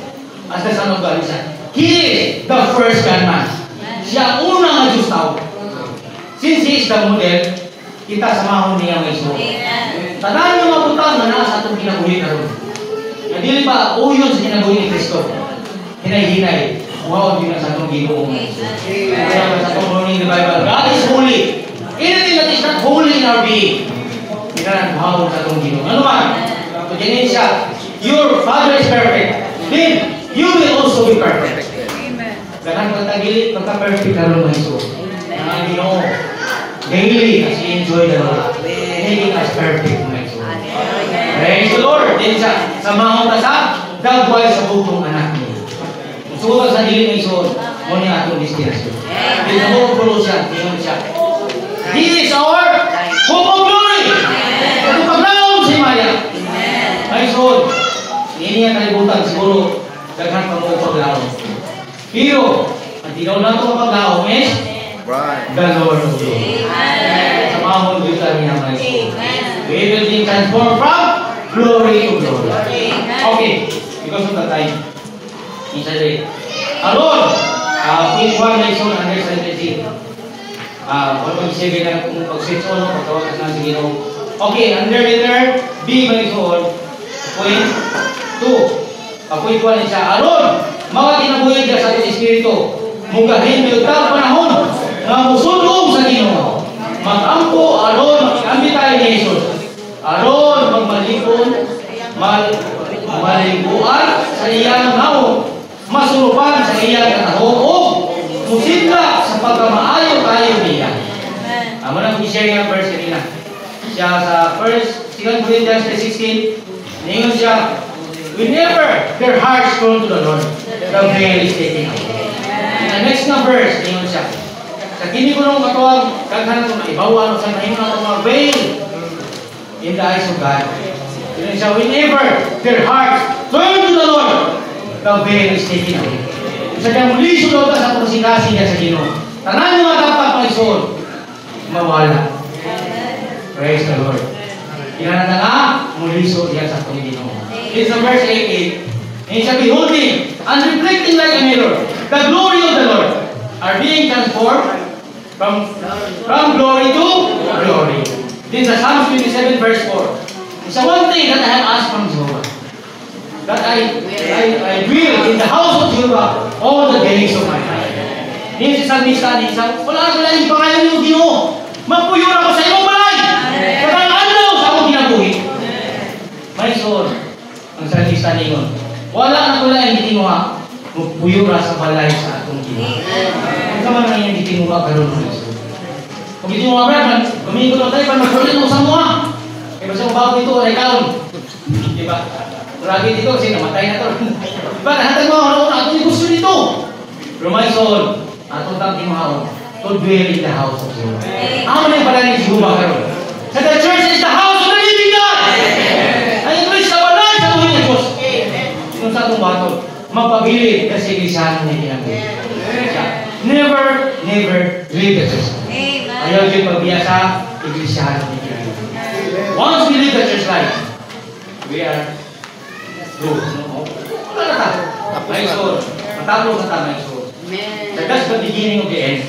hasta sa anong galing siya. He is the first gunman. Siya ang unang nga Diyos tao. Since he is the model, kita samahon niya ng iso. Tandaan yung mga butang na nasa itong kinabuhi na rin. Na dili ba uyon sa kinabuhi ni Kristo. Hinay-hinay. Wow, din na sa itong ginoo. Kaya sa itong morning revival, God is holy. Anything that is not holy in our being, kailangan buhawon sa itong ginoo. Ano ba? Pagkainin siya, your Father is perfect. Then, you will also be perfect. Kailangan pagtagili, pagka-perfect na rin mga iso. Ang ginoo, daily, as you enjoy the Lord. Making us perfect, mga iso. Praise the Lord. Then siya, samahon ka sa dagway sa bukong anak niya. Sugot sa dili ng iso, mo niya atong destinasyon. Then sa bukong pulo siya, tingnan siya. He is our hope of glory. At paglaom si Maya. Ay so, hindi niya kalibutan siguro daghan pa mo paglaom. Pero, ang tinaw na ito paglaom is the Lord of glory. Sa mahon dito niya mga iso. We will be transformed from glory to glory. Okay, because of the time. Isa rin. Alon, point 1 na iso na understanding. Wala mag-isipin na kung pag-switch on o pagtawag ka na sa Ginoo. Okay, under letter B may isuon. Point 2. Point 1 siya. Aron, mga kinabuhi niya sa ating Espiritu. Mugahin niyo tang panahon na musulong sa Ginoo. Mag-ampo, aron, mag-ambi tayo ni Jesus. Aron, magmalipon, maliguan sa iyang naon. Masulupan sa iyang katahong o musidla sa pagkamaayo tayo niya. Amo na i-share nga verse kanina. Siya sa 2 Corinthians 3:16, ningon siya, whenever their hearts turn to the Lord, the veil is taken away. In the next na verse, ningon siya, sa kini ko nung katuwag, kaghan ko maibawan o sa mahimon ang mga veil in the eyes of God. Ningon siya, whenever their hearts turn to the Lord, the veil is taken away. Sa kaya muli sulod ka sa prosikasi niya sa Ginoo. Tanan mga dapat maisuod, mawala. Praise the Lord. Kailangan na nga, muli sulod yan sa Ginoo. It's the verse 88. And shall be holding and reflecting like a mirror the glory of the Lord are being transformed from glory to glory. Then sa Psalms 27 verse 4. It's a one thing that I have asked from Jehovah. that I dwell in the house of Jehovah all the days of my life. Hindi si Salmista niya, wala yung pangalan yung Ginoo. Magpuyo na ko sa iyong balay. Kapag ano sa akong ginabuhi. My soul, ang Salmista niya, wala na ko lang yung Ginoo ha. Magpuyo na sa balay sa atong Ginoo. Ang kaman na yung Ginoo ka karoon ng Ginoo. Kung hindi mo mabral, kumingo na tayo, pag-magpulit mo sa mga. Kaya basta mo bago ito, ay kaon. Diba? Marami dito kasi namatay na ito. Diba? Nahatag mo ako na atong gusto dito. Pero my soul, atong tangking mga to dwell in the house of Jehovah. Ako na yung pala ni Jehovah karoon. Sa the church is the house of the living God. Ay ito is sa balay sa tuwing ng Diyos. Sinong sa atong bato, magpabilid kasi ilisahan niya ginagawa. Never leave the church. Ayaw din pagbiasa, iglesiyahan niya ginagawa. Once we live the church life, we are good. Wala na tayo. My soul, matapos na tayo, my soul. That's the beginning of the end.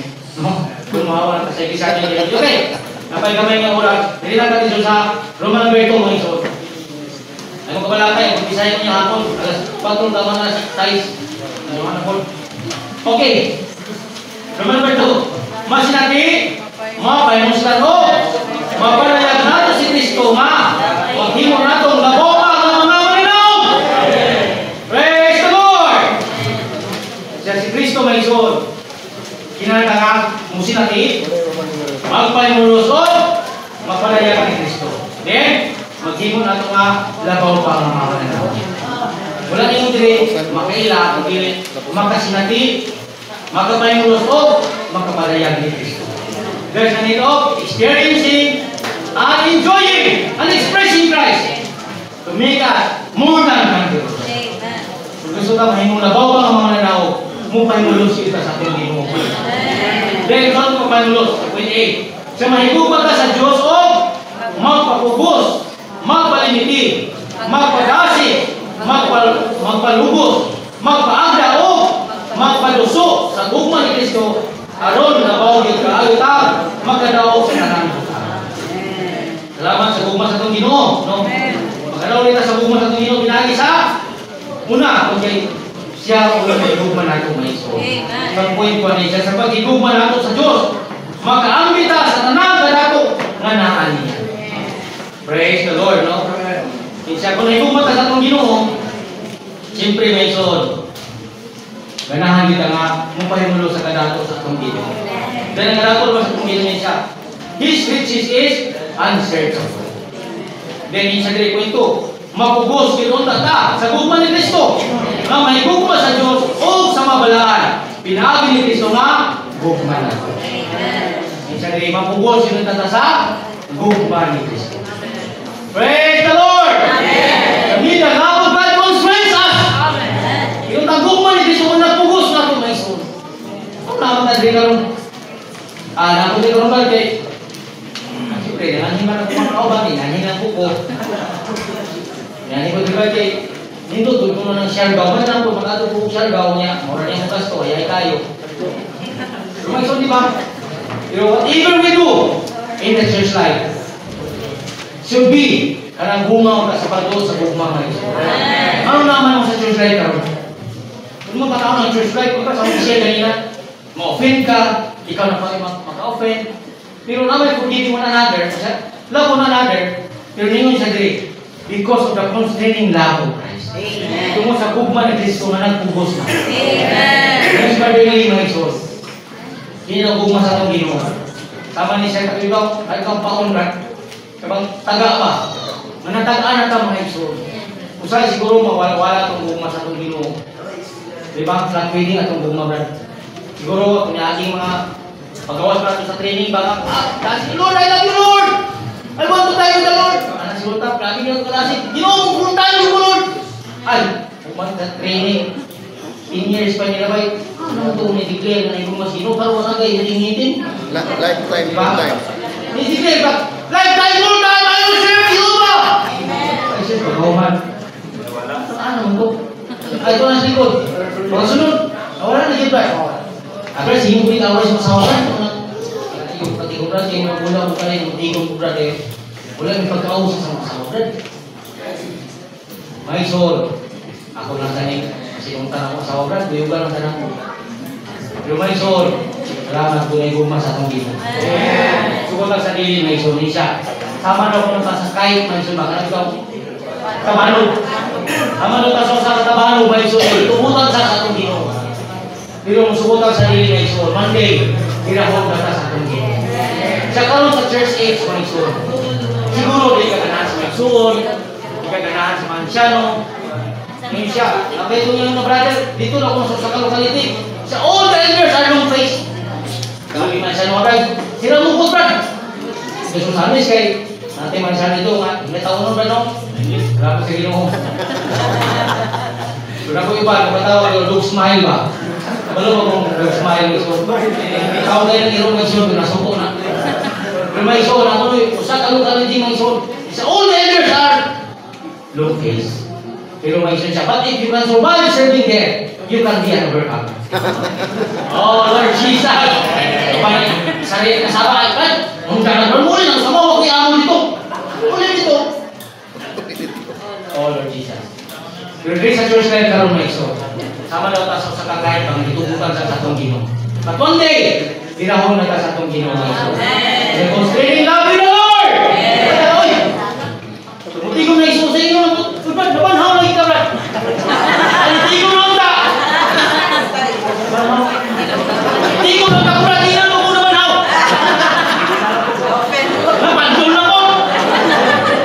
Kumawa na sa iglesia niya. Okay. Napay-gamay nga oras. Hindi lang natin sa Roman number 2, mga iso. Ay mo kabalakay. Kung bisaya mo niya hapon. Alas 4 tama na size. Okay. Roman number 2. Masinati. Mapaymuslan o. Mapanayag nato si Kristo nga. Maghimo natong laboka ng mga malinaw. Praise the Lord. Si Kristo may soul. Kinala nga, musinati, magpaymulusot, magpanayag ni Kristo. Then, maghimo na ito nga, labaw pa ang mga mananaw. Wala niyong dire, makaila, makasinati, magpaymulusot, magpanayag ni Kristo. There's a need of experiencing and enjoying and expressing Christ to make us more than conquerors. Kung gusto ka mahimong labaw pa ang mga mananaw, mupaymulos kita sa ating Ginoo. Then, saan mo paymulos? Point A. Sa mahigugma ka sa Diyos o magpapugos, magpalimiti, magpadasi, magpalubos, magpaagda o magpaluso sa gugma ni Kristo aron na bawag kaagta magkadaog sa nanang. Salamat sa gugma sa itong Ginoo. No? Magkadaog nila sa gugma sa itong Ginoo pinagi sa una, kung siya ulang igugma nato may iso. Ang point ko niya, sa pag-igugma nato sa Diyos, makaambita sa tanang nato nga naan niya. Praise the Lord, no? Siya kung naigugma ta sa itong Ginoo, siyempre may iso. Ganahan kita nga, mupahimulo sa kadato sa itong Ginoo. Dahil ang kadato ba sa itong Ginoo niya siya? His riches is unsearchable. Then, sa 3.2, mapugos kinunta ta sa gugma ni Kristo nga may gugma sa Diyos o sa mabalaan. Pinagi ni Kristo nga gugma na. Minsan rin mapugos kinunta ta sa gugma ni Kristo. Praise the Lord! Amen! The love of God constrains us. Yung gugma ni Kristo kung nagpugos na ito may isun. Ang naman na rin karoon. Napunti karoon ba kay siyempre, nangiman ang kumakauban, nangiman ang kuko. Yan, ikaw diba kay nindot, doon mo ng Siargao. Mas lang po, mag-ato po Siargao niya. Mura niya mukas to, ayay tayo. Lumayson, di ba? Pero whatever we do in the church life should be kanang gumaw ka sa pagdo sa gugma ng Diyos. Ano naman mo sa church life karon? Kung mo patao ng church life, kung ka sa official kanina, ma-offend ka, ikaw na pa maka-offend. Pero naman kung hindi mo na another, love on another, pero ningon sa diri. Because of the constraining love of Christ. Amen. Tungo sa gugma ni Kristo na nagpugos na. Amen. Yes, pardon mga Isos. Hindi na gugma sa itong Ginoo. Tama ni siya kapibaw, ay kang paunran. Kabang taga pa. Manatagaan na ito mga Isos. Usay siguro mawala itong gugma sa itong Ginoo. Diba? Flat feeding atong gugma, brad. Siguro, kung aking mga pagawas pa sa training, baka, kasi Lord, I love you, Lord! I want to die with the Lord! Anak si Lutap, lagi niya kalasi, Ginoo, kung tayo ko, Lord! Ay, kung training, 10 years pa nila ba, ano ito, ni-declare na ibang mas Ginoo, pero wala kayo hilingitin. Lifetime, ni-declare ba, lifetime, full time, I will serve you, ba? Ay, siya, pag-awaman. Ano ito? Ay, ito na sa likod. Mga sunod, nawala na yun ba? Agad, sige mo rin awal sa masawasan. Pag-ikubra, kayo mga mula ko ka rin, mag-ikubra kayo. Wala may pagkausa sa masawasan. My soul, Ako lang tanig, sinungtan ako sa obras, buyugan lang tanang ko. Pero may soul, salamat ko na guma sa atong Ginoo. Sugod lang sa dili may soul ni siya. Sama na ko sa kahit may soul, baka ikaw kabalo. Sama na sa kabalo may soul, tumutan sa atong Ginoo. Pero sugod lang sa dili may soul, Monday, hirahon na sa atong Ginoo. Sa karon sa church age may soul. Siguro di ka ganahan sa may soul, di ka ganahan sa mansyano. Ngayon siya, abay ko yung brother, dito na kung sa locality. Sa all the elders are long face. Kami man siya naman, sila mo po brad. Gusto sa amin kay natin man siya nito nga, hindi taon nun ba no? Wala ko sa Ginoo. Wala ko iba, napatawag yung look smile ba? Wala ko kung look smile gusto. Ikaw na yung irong may ison, pinasuko na. Pero may ison, ako nyo, usa ka locality may ison. Sa all the elders are long face. Pero may ison siya. But if you can survive serving there, you can be an overcomer. Oh, Lord Jesus! Sarili kasama ay kung gano'n mo lang sa mga kaya mo dito. Ulit dito. Oh, Lord Jesus. Pero rin sa church na yung karoon na iso. Sama daw tayo sa kagayat pang ditubutan sa atong Ginoo. But one day, dinahon na tayo sa atong Ginoo na iso. Demonstrating love in the Lord! Oy! Tumuti ko na iso sa inyo. Napanhaw na ikaw na. Tumuti ko na unta. Tumuti ko na kakuratinan mo muna manhaw. Napandol na ko.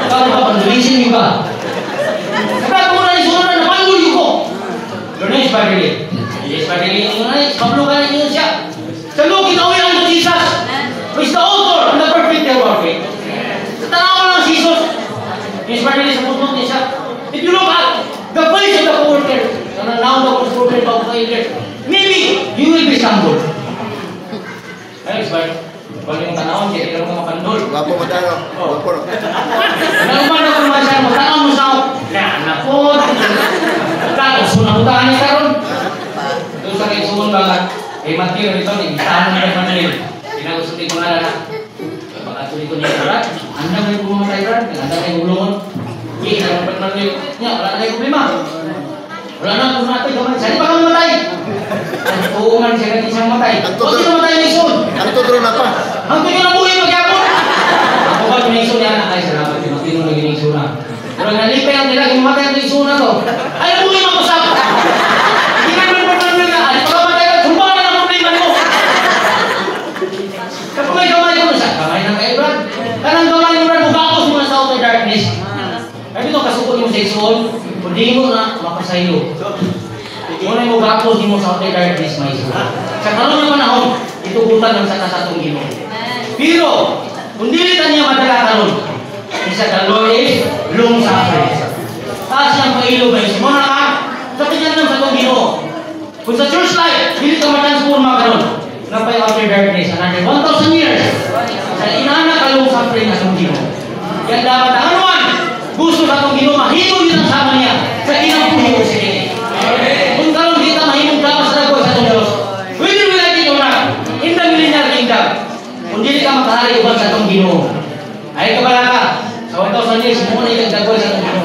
Ikaw na pandulisin niyo ba? Sabi ko na iso na napandol niyo ko. Doon is Padre. Yes, Padre. Pablukan niyo siya. Sa Luke, inawihan ko Jesus. Who is the author and the perfecter of our faith. Tanaw mo lang Jesus. Yes, Padre, sa puntong niya siya. If you look at the face of the co-worker, now the co-worker about the elder, maybe you will be stumbled. Ayos ba? Kung yung tanawin, hindi lang ka mapandol. Wapo mo tayo. Wapo. Naman ako naman siya, matanaw mo sa ako. Anak po. Tapos, sunabutaan niya karon. Doon sa kayo sumun ba? Eh, Matthew, ito, ibitahan mo na Manila. Pinagusutin ko nga lang. Pagkatuloy ko niya, Brad, andang may pumamatay, Brad. Andang may ulungon. Hindi, naman pa naman niya, wala na yung problema. Wala na, kung natin, saan pa kami matay? Oo man siya natin siyang matay. Huwag din namatay ng isun. Ano to drone na pa? Hanggang yun ang buhay magyapon. Ako ba yung isun yan? Ay, salamat yung magtinong naging isun na. Pero nalipay ang nila, yung matay ang isun na to. Ay, ang buhay mag-usap. Hindi naman pa naman nila. Ay, pag matay ka, sumpa na ang problema mo. Kapag may kamay ko siya, kamay ng kaibrad. Kanang kamay ng brad, mugakos mo na sa outer darkness. Ay, ito, kasukot mo sa isun. Kundi mo na, mapasaylo. Muna mo gapos mo sa outer darkness, may isun. Sa karoon ng panahon, itugutan ng sa kasatong Ginoo. Pero, kung dilitan niya madala karon, isa the Lord is long suffering. Taas niyang pailo ba yun? Muna ka, sa tingnan ng satong Ginoo. Kung sa church life, hindi ka matransforma karon. Napay outer darkness, another 1,000 years. Sa inana ka long suffering na satong Ginoo. Yan dapat ang anuman, gusto satong Ginoo, mahimo yun ang sama niya sa inang puhiyo sa Ginoo. Kung karon kita mahimong dapat sa dagoy sa Diyos, whether we like it or not, in the millennial kingdom, kung hindi ka makahari ubang sa itong Ginoo, ay kabala ka, sa 1,000 years, muna ikang dagoy sa itong Ginoo.